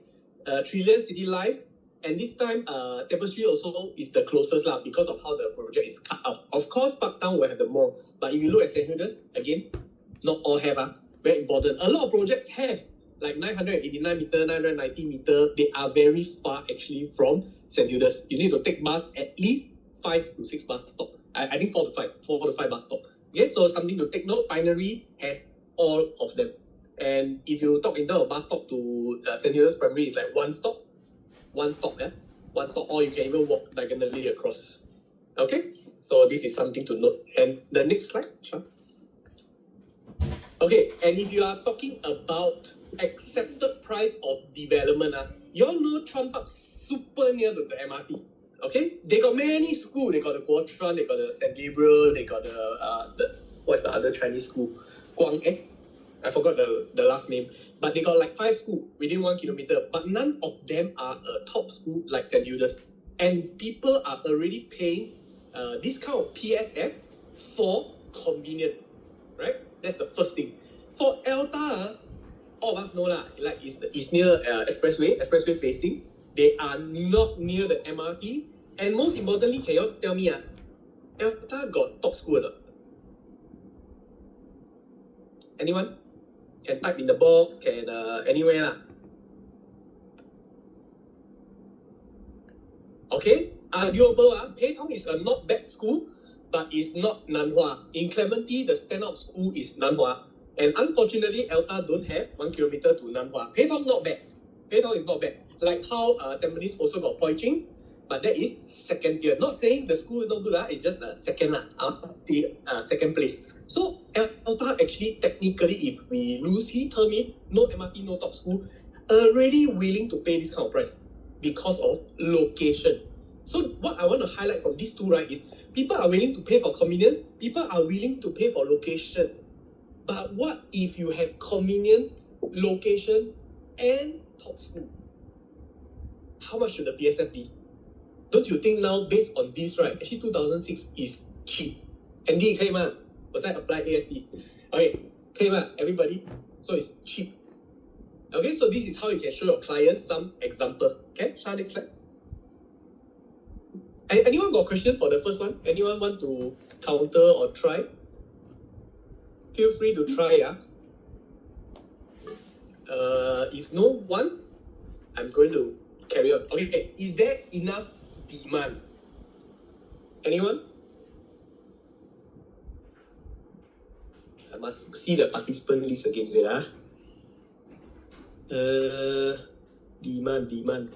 Trillion, City Life. And this time, Tapestry also is the closest because of how the project is cut out. Of course, Parktown will have the mall. But if you look at St. Hilda's, again, not all have. Very important. A lot of projects have like 989 meter, 990 meter. They are very far actually from St. Hilda's. You need to take bus at least 5 to 6 bus stop. I think 4 to 5 bus stop. Okay, so something to take note. Binary has all of them. And if you talk in terms of bus stop to St. Hilda's Primary, it's like one stop, yeah? One stop, or you can even walk diagonally across. Okay, so this is something to note. And the next slide, Sean. Okay, and if you are talking about accepted price of development, you all know Trump Park super near to the MRT. Okay, they got many schools. They got the Kuotran, they got the St. Gabriel, they got the what's the other Chinese school? I forgot the last name. But they got like 5 schools within 1 kilometer. But none of them are a top school like St. Hilda's. And people are already paying this kind of PSF for convenience. Right? That's the first thing. For ELTA, all of us know like it's near expressway facing. They are not near the MRT. And most importantly, can you tell me, ELTA got top school or not? Anyone? Can type in the box, can anywhere. Okay, arguable. Pei Tong is a not bad school, but it's not Nanhua. In Clementi, the standout school is Nanhua. And unfortunately, ELTA don't have 1 kilometer to Nanhua. Pei Tong not bad. Pei Tong is not bad. Like how Tampines also got Poi Ching, but that is second tier. Not saying the school is not good, it's just second, the second place. So ELTA actually, technically, if we loosely term it, no MRT, no top school, already willing to pay this kind of price because of location. So what I want to highlight from these two, right, is people are willing to pay for convenience, people are willing to pay for location. But what if you have convenience, location, and top school? How much should the PSF be? Don't you think now, based on this, right, actually 2006 is cheap. Andy, 可以吗我再 apply ASD. Okay, 可以吗 everybody? So it's cheap. Okay, so this is how you can show your clients some example. Okay, Shah, next slide. Anyone got a question for the first one? Anyone want to counter or try? Feel free to try, yeah. If no one, I'm going to carry on. Okay, is there enough demand? Anyone? I must see the participant list again. Wait, demand.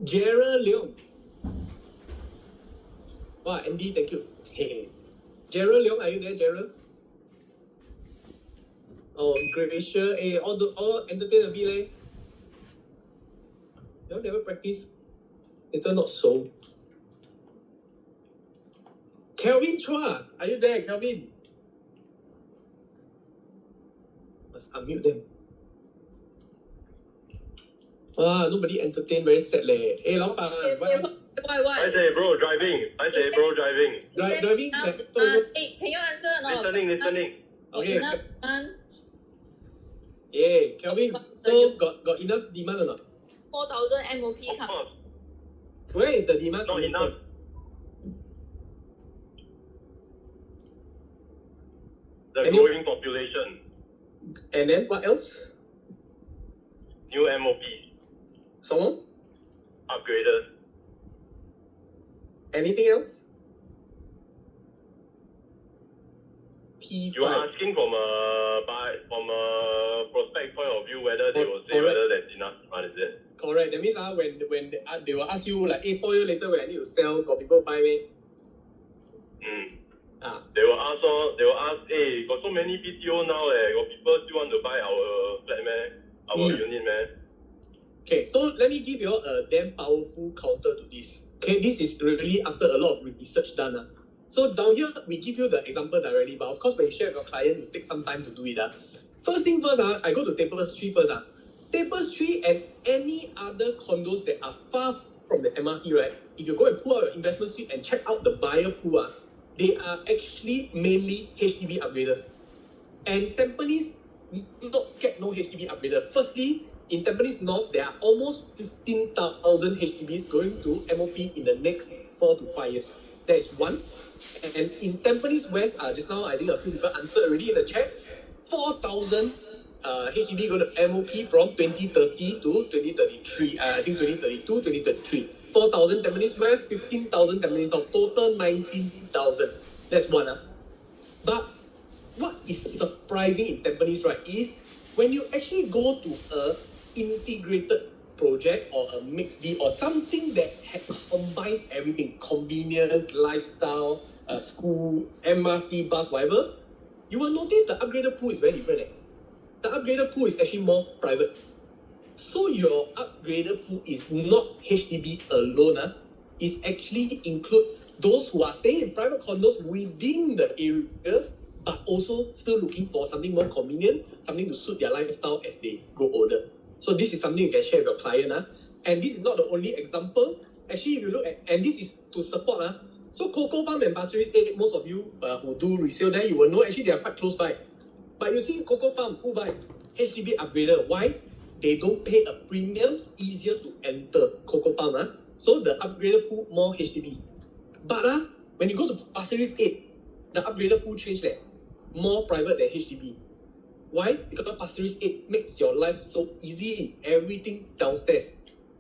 Gerald Leong. Wow, Andy, thank you. Gerald Leong, are you there, Gerald? Oh, Gracia, all entertain a bit leh. You all never practice. Later not so. Kelvin Chua, are you there, Kelvin? Must unmute them. Wow, nobody entertain, very sad leh. Hey, 老板, Why? I say bro driving. driving. Hey, can you answer or not? Listening. Okay. Enough demand? Yeah, Kelvin. So got enough demand or not? 4,000 MOP Of come. course, Where is the demand not coming enough. from? The Any- growing population, And then what else? new MOP, So upgraders. anything else? P5. You are asking from a prospect point of view whether they will say Correct. whether there's enough demand, is it? Correct. That means when they will ask you like, 4 years later when I need to sell, got people buy me? They will ask, hey, got so many BTO now, got people still want to buy our flat, man, our unit, man. Okay, so let me give you all a damn powerful counter to this. Okay, this is really after a lot of research done. So down here, we give you the example directly, but of course, when you share with your client, you take some time to do it. First thing first, I go to Tapestry first. Tapestry and any other condos that are far from the MRT, right? If you go and pull out your investment suite and check out the buyer pool, they are actually mainly HDB upgrader. And Tampines, not scared no HDB upgrader. Firstly, in Tampines North, there are almost 15,000 HDBs going to MOP in the next 4 to 5 years. That is one. And in Tampines West, just now I think a few people answered already in the chat, 4,000 HDB going to MOP from 2030 to 2033. I think 2032, 2033. 4,000 Tampines West, 15,000 Tampines North, total 19,000. That's one. But what is surprising in Tampines, right, is when you actually go to a integrated project or a mixed D or something that combines everything, convenience, lifestyle, school, MRT, bus, whatever, you will notice the upgraded pool is very different. The upgraded pool is actually more private. So your upgraded pool is not HDB alone. It's actually include those who are staying in private condos within the area, but also still looking for something more convenient, something to suit their lifestyle as they grow older. So this is something you can share with your client. And this is not the only example. Actually, if you look at, and this is to support. So Coco Palm and Pasir Ris 8, most of you who do resale there, you will know actually they are quite close by. But you see Coco Palm, who buy? HDB upgrader. Why? They don't pay a premium, easier to enter Coco Palm. So the upgrader pool more HDB. But when you go to Pasir Ris 8, the upgrader pool changed there. More private than HDB. Why? Because Pasir Ris 8 makes your life so easy. Everything downstairs.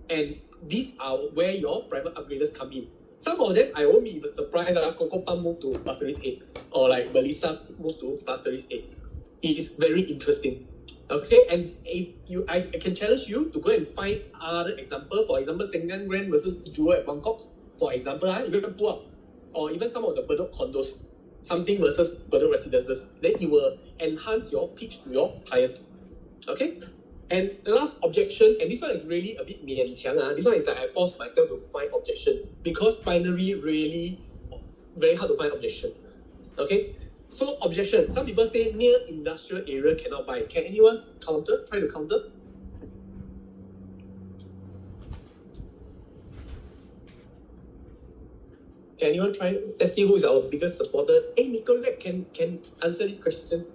And these are where your private upgraders come in. Some of them, I won't be even surprised that Coco Palm moved to Pasir Ris 8. Or like Melissa moved to Pasir Ris 8. It is very interesting. Okay, and if I can challenge you to go and find other example. For example, Sengkang Grand versus Jewel at Bangkok. For example, you can pull up. Or even some of the Bedok condos. Something versus Bedok residences. Then it will enhance your pitch to your clients. Okay? And last objection, and this one is really a bit 勉强. This one is that I forced myself to find objection. Because binary really very hard to find objection. Okay? So objection. Some people say near industrial area cannot buy. Can anyone counter? Try to counter? Can anyone try? Let's see who is our biggest supporter. Hey, Nicolette can answer this question.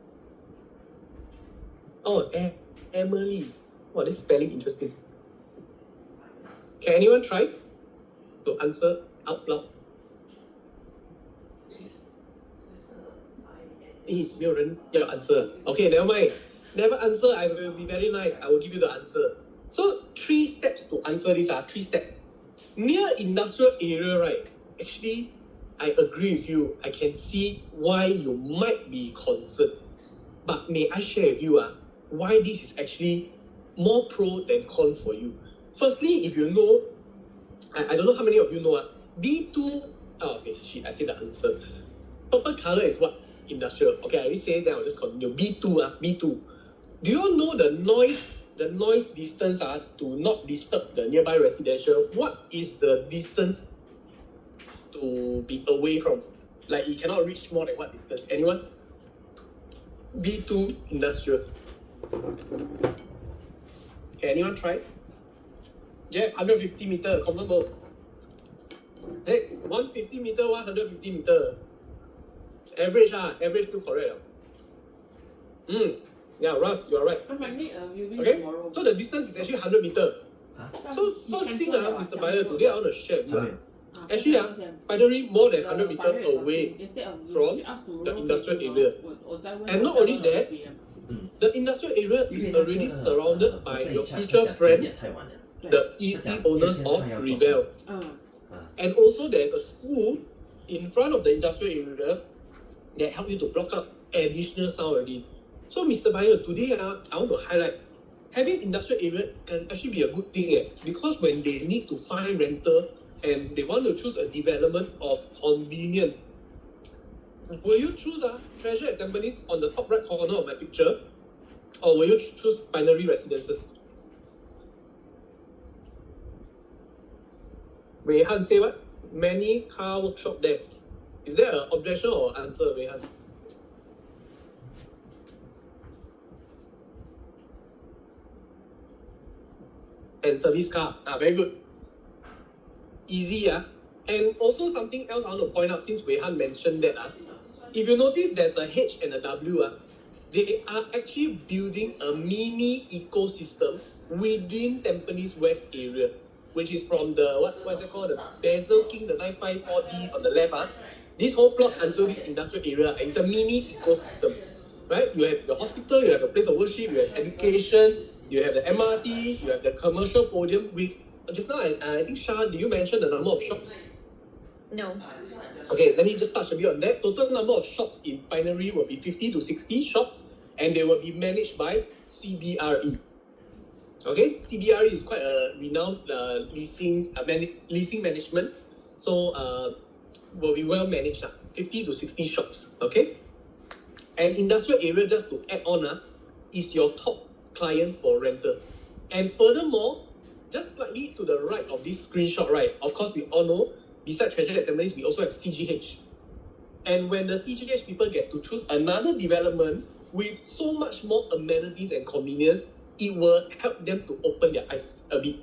Oh, Emily. Wow, this spelling interesting. Can anyone try to answer out loud? 没有人要 answer. Okay, never mind. Never answer, I will be very nice. I will give you the answer. So 3 steps to answer this. 3 steps. Near industrial area, right? Actually, I agree with you. I can see why you might be concerned. But may I share with you why this is actually more pro than con for you. Firstly, if you know, I don't know how many of you know, B2, oh okay, shit, I said the answer. Purple color is what? Industrial. Okay, I already say that, I'll just continue. B2, B2. Do you all know the noise distance to not disturb the nearby residential? What is the distance to be away from? Like, you cannot reach more than what distance? Anyone? B2 industrial. Can anyone try? Jeff, 150 meter, confirm. Hey, 150 meter, 150 meter. Average, average still correct. Yeah, Russ, you are right. I might need a viewing Okay, tomorrow. so the distance is actually 100 meter. So first thing, Mr. Byler, today I want to share with you. Actually, finally more than 100 meter away from the industrial area. And not only that, the industrial area is already surrounded by your future friend, the EC owners of Revel. And also there's a school in front of the industrial area that help you to block out additional sound already. So Mr. Byler, today I want to highlight having industrial area can actually be a good thing because when they need to find rental and they want to choose a development of convenience, will you choose Treasure at Tampines on the top right corner of my picture, or will you choose Binary Residences? Wei Han say what? Many car workshop there. Is there an objection or answer, Wei Han? And service car. Very good. Easy. And also something else I want to point out since Wei Han mentioned that. If you notice there's a H and a W, they are actually building a mini ecosystem within Tampines West area, which is from the, what's it called? The Basil King, the 954D on the left. This whole plot until this industrial area is a mini ecosystem. Right? You have your hospital, you have a place of worship, you have education, you have the MRT, you have the commercial podium with, just now I think Shah, did you mention the number of shops? No. Okay, let me just touch a bit on that. Total number of shops in Binary will be 50 to 60 shops, and they will be managed by CBRE. Okay, CBRE is quite a renowned leasing management, so will be well managed. 50 to 60 shops. Okay, and industrial area, just to add on, is your top client for rental. And furthermore, just slightly to the right of this screenshot, right? Of course, we all know, besides Treasure at Tampines, we also have CGH. And when the CGH people get to choose another development with so much more amenities and convenience, it will help them to open their eyes a bit.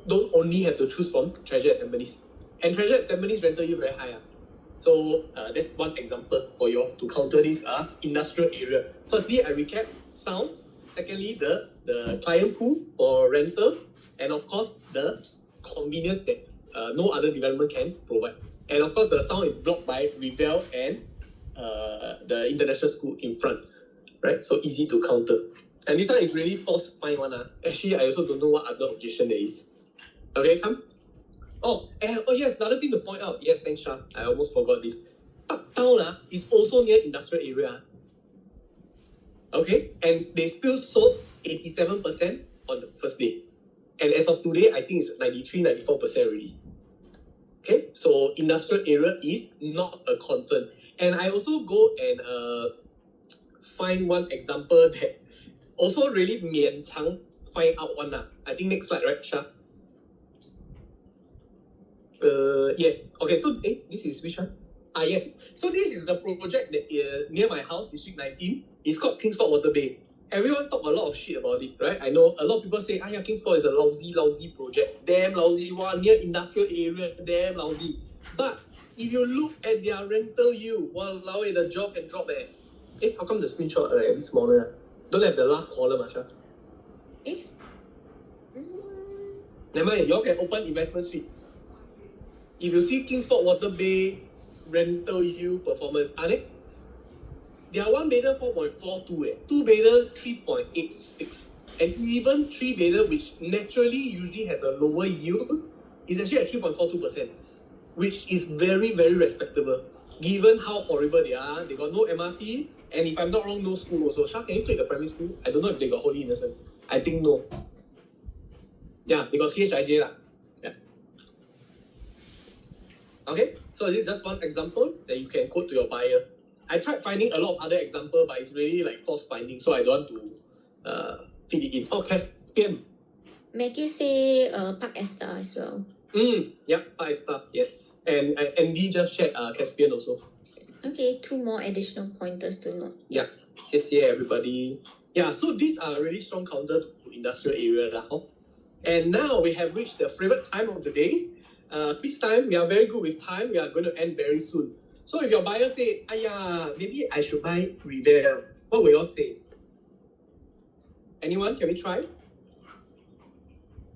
Don't only have to choose from Treasure at Tampines. And Treasure at Tampines rental yield very high. So that's one example for you to counter this industrial area. Firstly, I recap sound. Secondly, the client pool for rental. And of course, the convenience that no other development can provide. And of course, the sound is blocked by Revel and the international school in front. Right? So easy to counter. And this one is really falsifying one. Actually, I also don't know what other objection there is. Okay, come. Oh yes, another thing to point out. Yes, thanks, Shah. I almost forgot this. Park Town is also near industrial area. Okay, and they still sold 87% on the first day. And as of today, I think it's 93-94% already. Okay, so industrial area is not a concern. And I also go and find one example that also really 勉强 find out one. I think next slide, right, Shah? Yes. Okay, so this is which one? Yes. So this is the project that near my house, District 19. It's called Kingsford Water Bay. Everyone talk a lot of shit about it, right? I know a lot of people say, Kingsford is a lousy project. Damn lousy one, near industrial area, damn lousy. But if you look at their rental yield, walao, the job can drop eh. How come the screenshot a bit smaller? Don't have the last column, Asha. Never mind, y'all can open investment suite. If you see Kingsford Water Bay rental yield performance, are they? They are 1 bedder 4.42 eh, 2 bedder 3.86, and even 3 bedder, which naturally usually has a lower yield, is actually at 3.42%, which is very, very respectable given how horrible they are. They got no MRT, and if I'm not wrong, no school also. Shah, can you click the primary school? I don't know if they got Holy Innocent. I think no. Yeah, they got CHIJ lah. Yeah. Okay, so this is just one example that you can quote to your buyer. I tried finding a lot of other examples, but it's really like false finding, so I don't want to feed it in. Oh, Caspian. Matthew say Park Esther as well. Yeah, Park Esther, yes. And Andy just shared Caspian also. Okay, 2 more additional pointers to note. Yeah, 谢谢 everybody. Yeah, so these are really strong counter to industrial area lah. And now we have reached the favorite time of the day. Quiz time. We are very good with time. We are going to end very soon. So if your buyer say, maybe I should buy Riviera, what will you all say? Anyone? Can we try?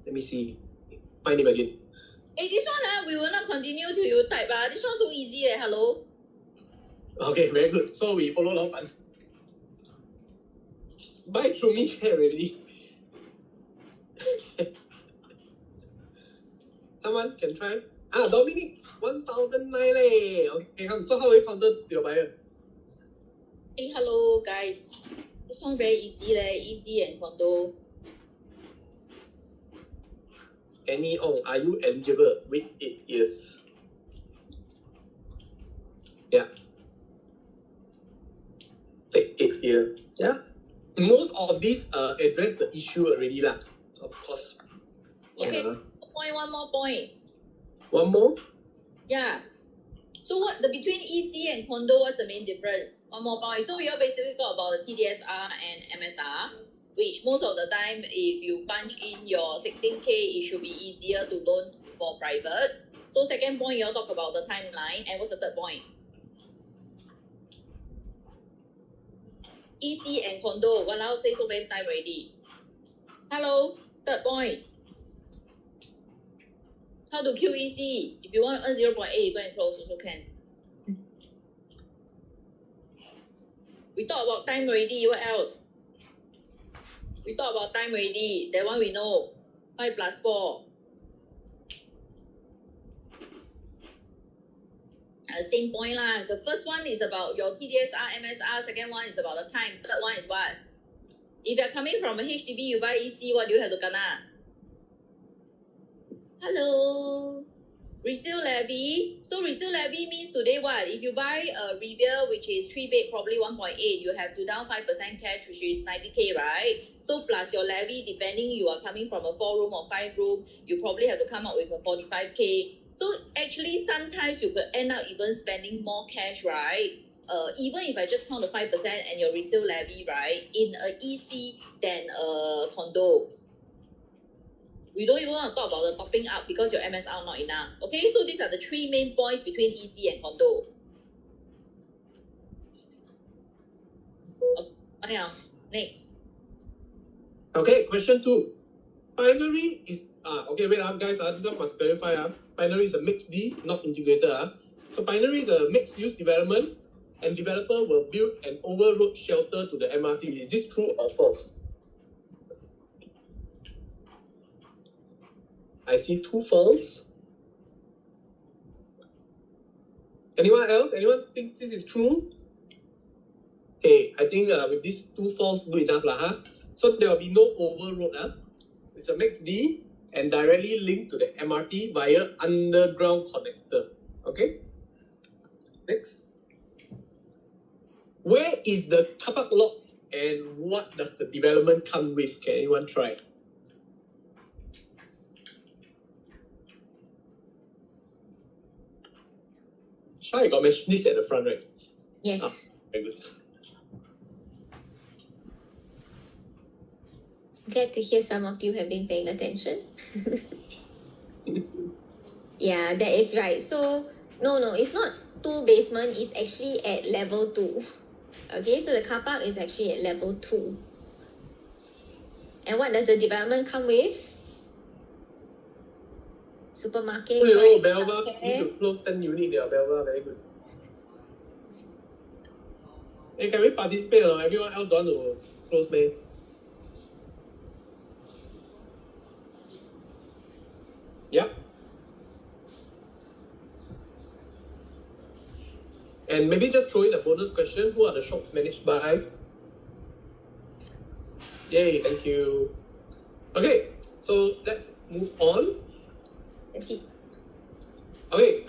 Let me see. Find him again. Hey, this one we will not continue till you type. This one so easy hello. Okay, very good. So we follow Lao Ban. Buy through me already. Someone can try? Dominic, 1,009 leh. Okay, come. So how will you counter to your buyer? Hey, hello guys. This one very easy EC and condo. Annie Ong, are you eligible? Wait 8 years. Yeah. Take 8 years. Yeah. Most of these address the issue already lah. Of course. Okay. One more point. One more? Yeah. So what the between EC and condo, what's the main difference? One more point. So we all basically talk about the TDSR and MSR, which most of the time if you punch in your 16K, it should be easier to loan for private. So second point, you all talk about the timeline. And what's the third point? EC and condo. Walao, say so many times already. Hello, third point. How to QEC? If you want to earn 0.8, you go and close also can. We talk about time already. What else? We talk about time already. That one we know. 5 plus 4. Same point lah. The first one is about your TDSR, MSR. Second one is about the time. Third one is what? If you're coming from a HDB, you buy EC, what do you have to kena? Hello. Resale levy. So resale levy means today what? If you buy a Riviera which is 3 bed, probably 1.8, you have to down 5% cash, which is 90K, right? So plus your levy, depending you are coming from a 4 room or 5 room, you probably have to come up with a 45K. So actually sometimes you could end up even spending more cash, right? Even if I just count the 5% and your resale levy, right, in a EC than a condo. We don't even want to talk about the topping up because your MSR not enough. Okay, so these are the 3 main points between EC and condo. What else? Next. Okay, question 2. Binary is okay, wait guys, this one must clarify. Binary is a mixed D, not integrated. So binary is a mixed use development, and developer will build an overroad shelter to the MRT. Is this true or false? I see 2 false. Anyone else? Anyone thinks this is true? Okay, I think with these 2 false, good enough lah. So there will be no overroad. It's a mixed D and directly linked to the MRT via underground connector. Okay. Next. Where is the car park lots and what does the development come with? Can anyone try? Shah, you got mentioned this at the front, right? Yes. Very good. Glad to hear some of you have been paying attention. Yeah, that is right. So No, it's not 2 basement, it's actually at level 2. Okay, so the car park is actually at level 2. And what does the development come with? Supermarket. Oh, correct, Belva childcare. need to close 10 units there. Belva, very good. Hey, can we participate or everyone else don't want to close, man? Yep. And maybe just throw in a bonus question. Who are the shops managed by? Yay, thank you. Okay, so let's move on. Let's see. Okay,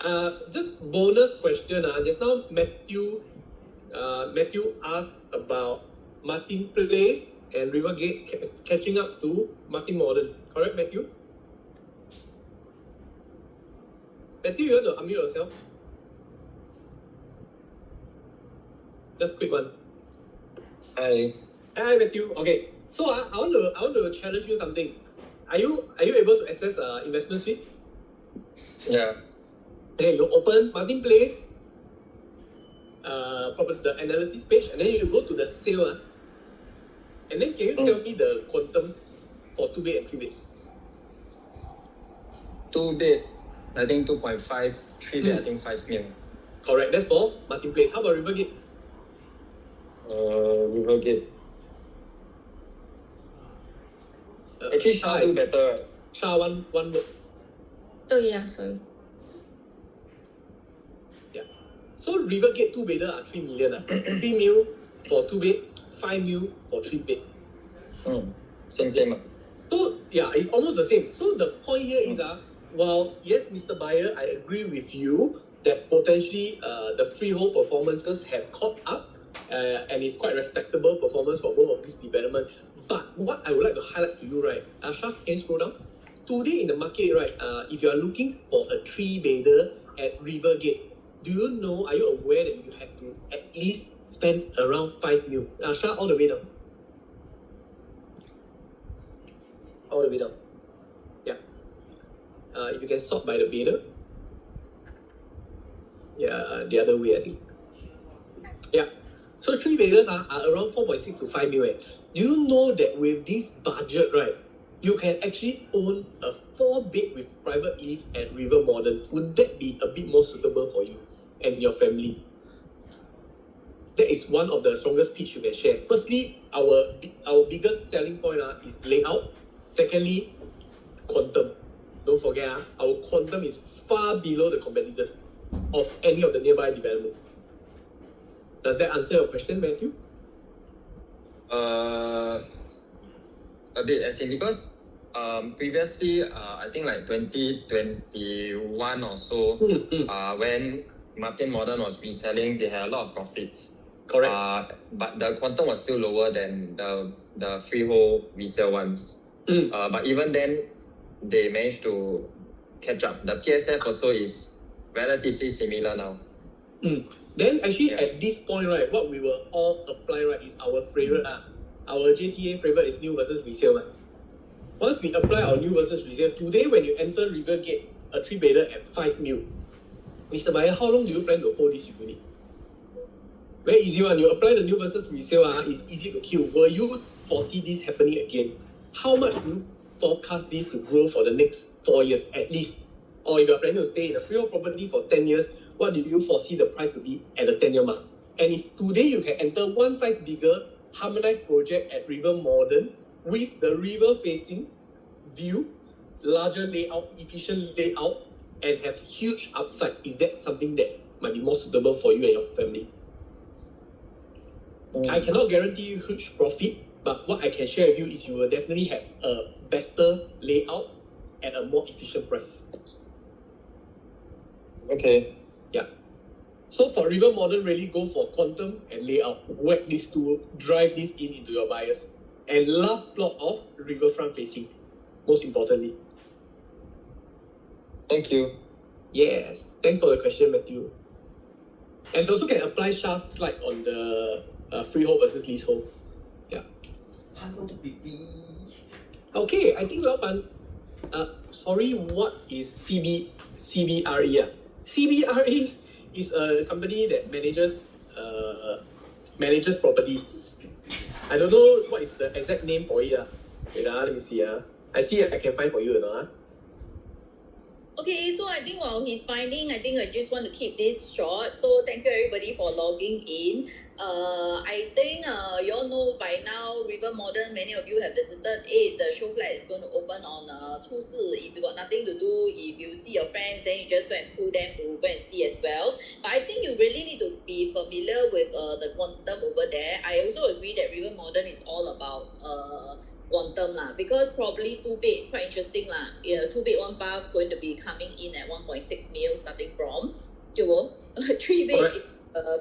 just bonus question. Just now Matthew asked about Martin Place and Rivergate catching up to Martin Modern. Correct, Matthew? Matthew, you want to unmute yourself? Just quick one. Hi. Hi, Matthew. Okay, so I want to challenge you something. Are you able to access investment suite? Yeah. Okay, you open Martin Place, probably the analysis page, and then you go to the sale. And then can you tell me the quantum for 2 bed and 3 bed? 2 bed, I think 2.5. 3 bed, I think 5 mil. Correct, that's for Martin Place. How about Rivergate? Rivergate. Actually, Shah do better, right? Shah, one word. Oh yeah, sorry. Yeah. So Rivergate 2 bedder are 3 million. 3 mil for 2 bed, 5 mil for 3 bed. Same. So yeah, it's almost the same. So the point here is well, yes, Mr. Buyer, I agree with you that potentially the freehold performances have caught up and it's quite respectable performance for both of these developments. But what I would like to highlight to you, right, Shah, can you scroll down? Today in the market, right, if you are looking for a 3-bedder at Rivergate, are you aware that you have to at least spend around 5 mil? Shah, all the way down. All the way down. Yeah. If you can sort by the bedder. Yeah, the other way, I think. Yeah. So 3-bedders are around 4.6 to 5 mil. Do you know that with this budget, right, you can actually own a 4-bed with private lift at River Modern? Would that be a bit more suitable for you and your family? That is one of the strongest pitch you can share. Firstly, our biggest selling point is layout. Secondly, quantum. Don't forget, our quantum is far below the competitors of any of the nearby development. Does that answer your question, Matthew? A bit, as in, because previously, I think like 2021 or so, when Martin Modern was reselling, they had a lot of profits. Correct. But the quantum was still lower than the freehold resale ones. But even then, they managed to catch up. The PSF also is relatively similar now. Then actually at this point, right, what we will all apply, right, is our favorite. Our JTA favorite is new versus resale. Once we apply our new versus resale, today when you enter Rivergate, a 3-bedder at 5 mil, Mr. Buyer, how long do you plan to hold this unit? Very easy one. You apply the new versus resale, it's easy to kill. Will you foresee this happening again? How much do you forecast this to grow for the next 4 years at least? Or if you're planning to stay in a freehold property for 10 years, what do you foresee the price to be at the 10-year mark? And if today you can enter one size bigger, harmonized project at River Modern with the river facing view, larger layout, efficient layout, and have huge upside, is that something that might be more suitable for you and your family? I cannot guarantee you huge profit, but what I can share with you is you will definitely have a better layout at a more efficient price. Okay. Yeah. So for River Modern, really go for quantum and layout. Whack these two, drive this into your buyers. And last plot of riverfront facing, most importantly. Thank you. Yes. Thanks for the question, Matthew. And also can apply Shah's slide on the freehold versus leasehold. Yeah. Okay, I think Lao Ban, sorry, what is CBRE? CBRE is a company that manages property. I don't know what is the exact name for it. Wait, let me see. I see I can find for you. Okay, so I think while he's finding, I think I just want to keep this short. So thank you everybody for logging in. I think you all know by now River Modern, many of you have visited it. The show flat is going to open on 初四. If you got nothing to do, if you see your friends, then you just go and pull them to go and see as well. But I think you really need to be familiar with the quantum over there. I also agree that River Modern is all about quantum lah, because probably 2 bed quite interesting lah. 2 bed 1 bath going to be coming in at 1.6 mil starting from 3 bed is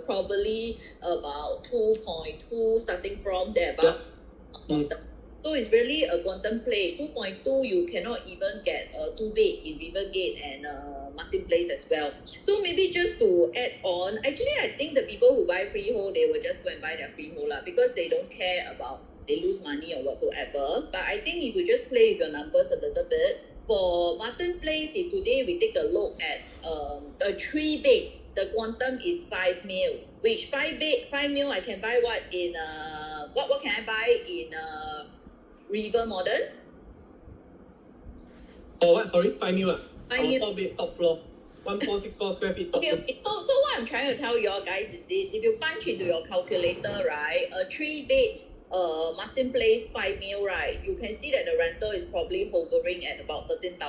probably about 2.2 starting from there about quantum. So it's really a quantum play. 2.2 you cannot even get a 2 bed in Rivergate and Martin Place as well. So maybe just to add on, actually I think the people who buy freehold, they will just go and buy their freehold lah, because they don't care about they lose money or whatsoever. But I think if you just play with your numbers a little bit, for Martin Place, if today we take a look at a 3 bed, the quantum is 5 mil. Which 5 mil I can buy what in what can I buy in River Modern? Oh, what? Sorry, 5 mil. 5 mil. 4 bed, top floor. 1464 square feet. Okay. So what I'm trying to tell you all guys is this: if you punch into your calculator, right, a 3 bed Martin Place 5 mil, right, you can see that the rental is probably hovering at about 13,000.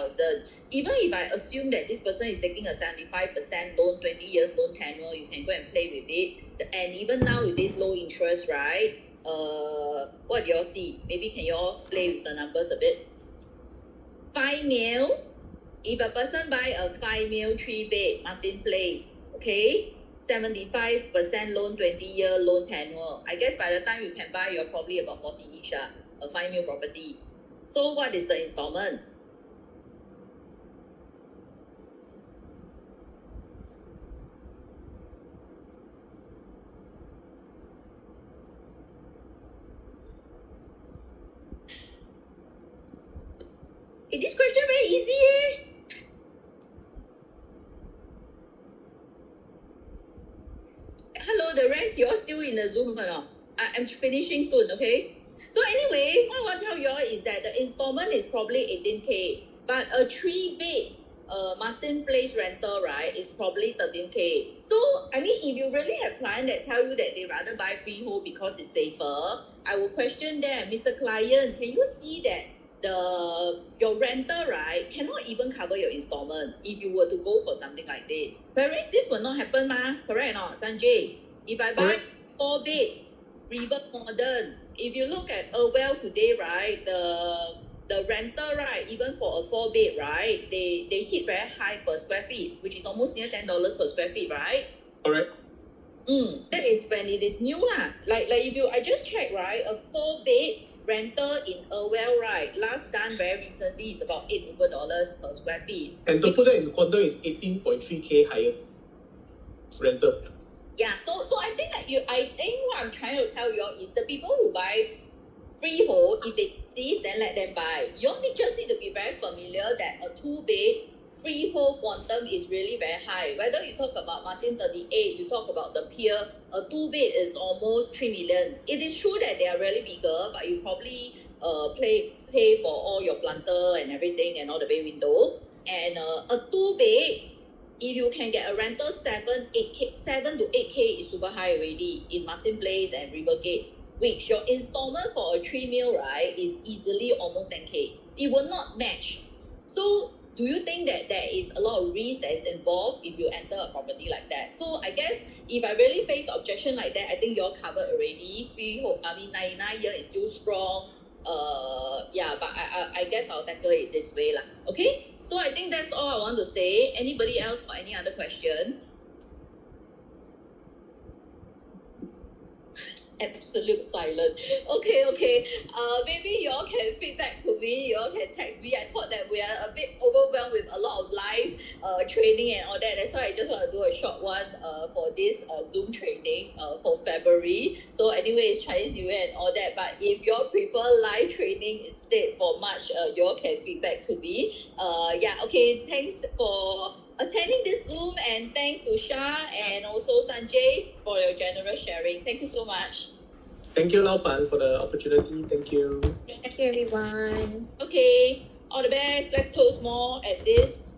Even if I assume that this person is taking a 75% loan, 20 years loan tenure, you can go and play with it. And even now with this low interest, right, what do you all see? Maybe can you all play with the numbers a bit? 5 mil, if a person buy a 5 mil 3 bed Martin Place, okay, 75% loan, 20-year loan tenure. I guess by the time you can buy, you're probably about 40-ish, a 5 mil property. So what is the installment? This question very easy. Hello, the rest, you're still in the Zoom or not? I'm finishing soon, okay? So anyway, what I want to tell you all is that the installment is probably 18K, but a 3 bed Martin Place rental, right, is probably 13K. So, I mean, if you really have client that tell you that they rather buy freehold because it's safer, I will question them, Mr. Client, can you see that your rental, right, cannot even cover your installment if you were to go for something like this. Whereas this will not happen, correct or not, Sanjay? If I buy 4 bed River Modern, if you look at Urwell today, right, the rental, right, even for a 4 bed, right, they hit very high per square feet, which is almost near $10 per square feet, right? Correct. That is when it is new lah. Like if I just check, right, a 4 bed rental in Urwell, right, last done very recently is about $8 per square feet. And to put that in quantum is 18.3K highest rental. Yeah, so I think that I think what I'm trying to tell you all is the people who buy freehold, if they see, then let them buy. You all just need to be very familiar that a 2 bed freehold quantum is really very high. Whether you talk about Martin 38, you talk about the pier, a 2 bed is almost 3 million. It is true that they are really bigger, but you probably pay for all your planter and everything and all the bay window. And a 2 bed, if you can get a rental 7 to 8K is super high already in Martin Place and Rivergate, which your installment for a 3 mil, right, is easily almost 10K. It will not match. So do you think that there is a lot of risk that is involved if you enter a property like that? So I guess if I really face objection like that, I think you're covered already. Freehold, 99 year is still strong. But I guess I'll tackle it this way lah. Okay? So I think that's all I want to say. Anybody else got any other question? Absolute silence. Okay. Maybe y'all can feedback to me. Y'all can text me. I thought that we are a bit overwhelmed with a lot of live training and all that. That's why I just want to do a short one for this Zoom training for February. So anyway, it's Chinese New Year and all that. But if y'all prefer live training instead for March, y'all can feedback to me. Okay. Thanks for attending this Zoom, and thanks to Shah and also Sanjay for your generous sharing. Thank you so much. Thank you, Lao Pan, for the opportunity. Thank you. Thank you, everyone. Okay, all the best. Let's close more at this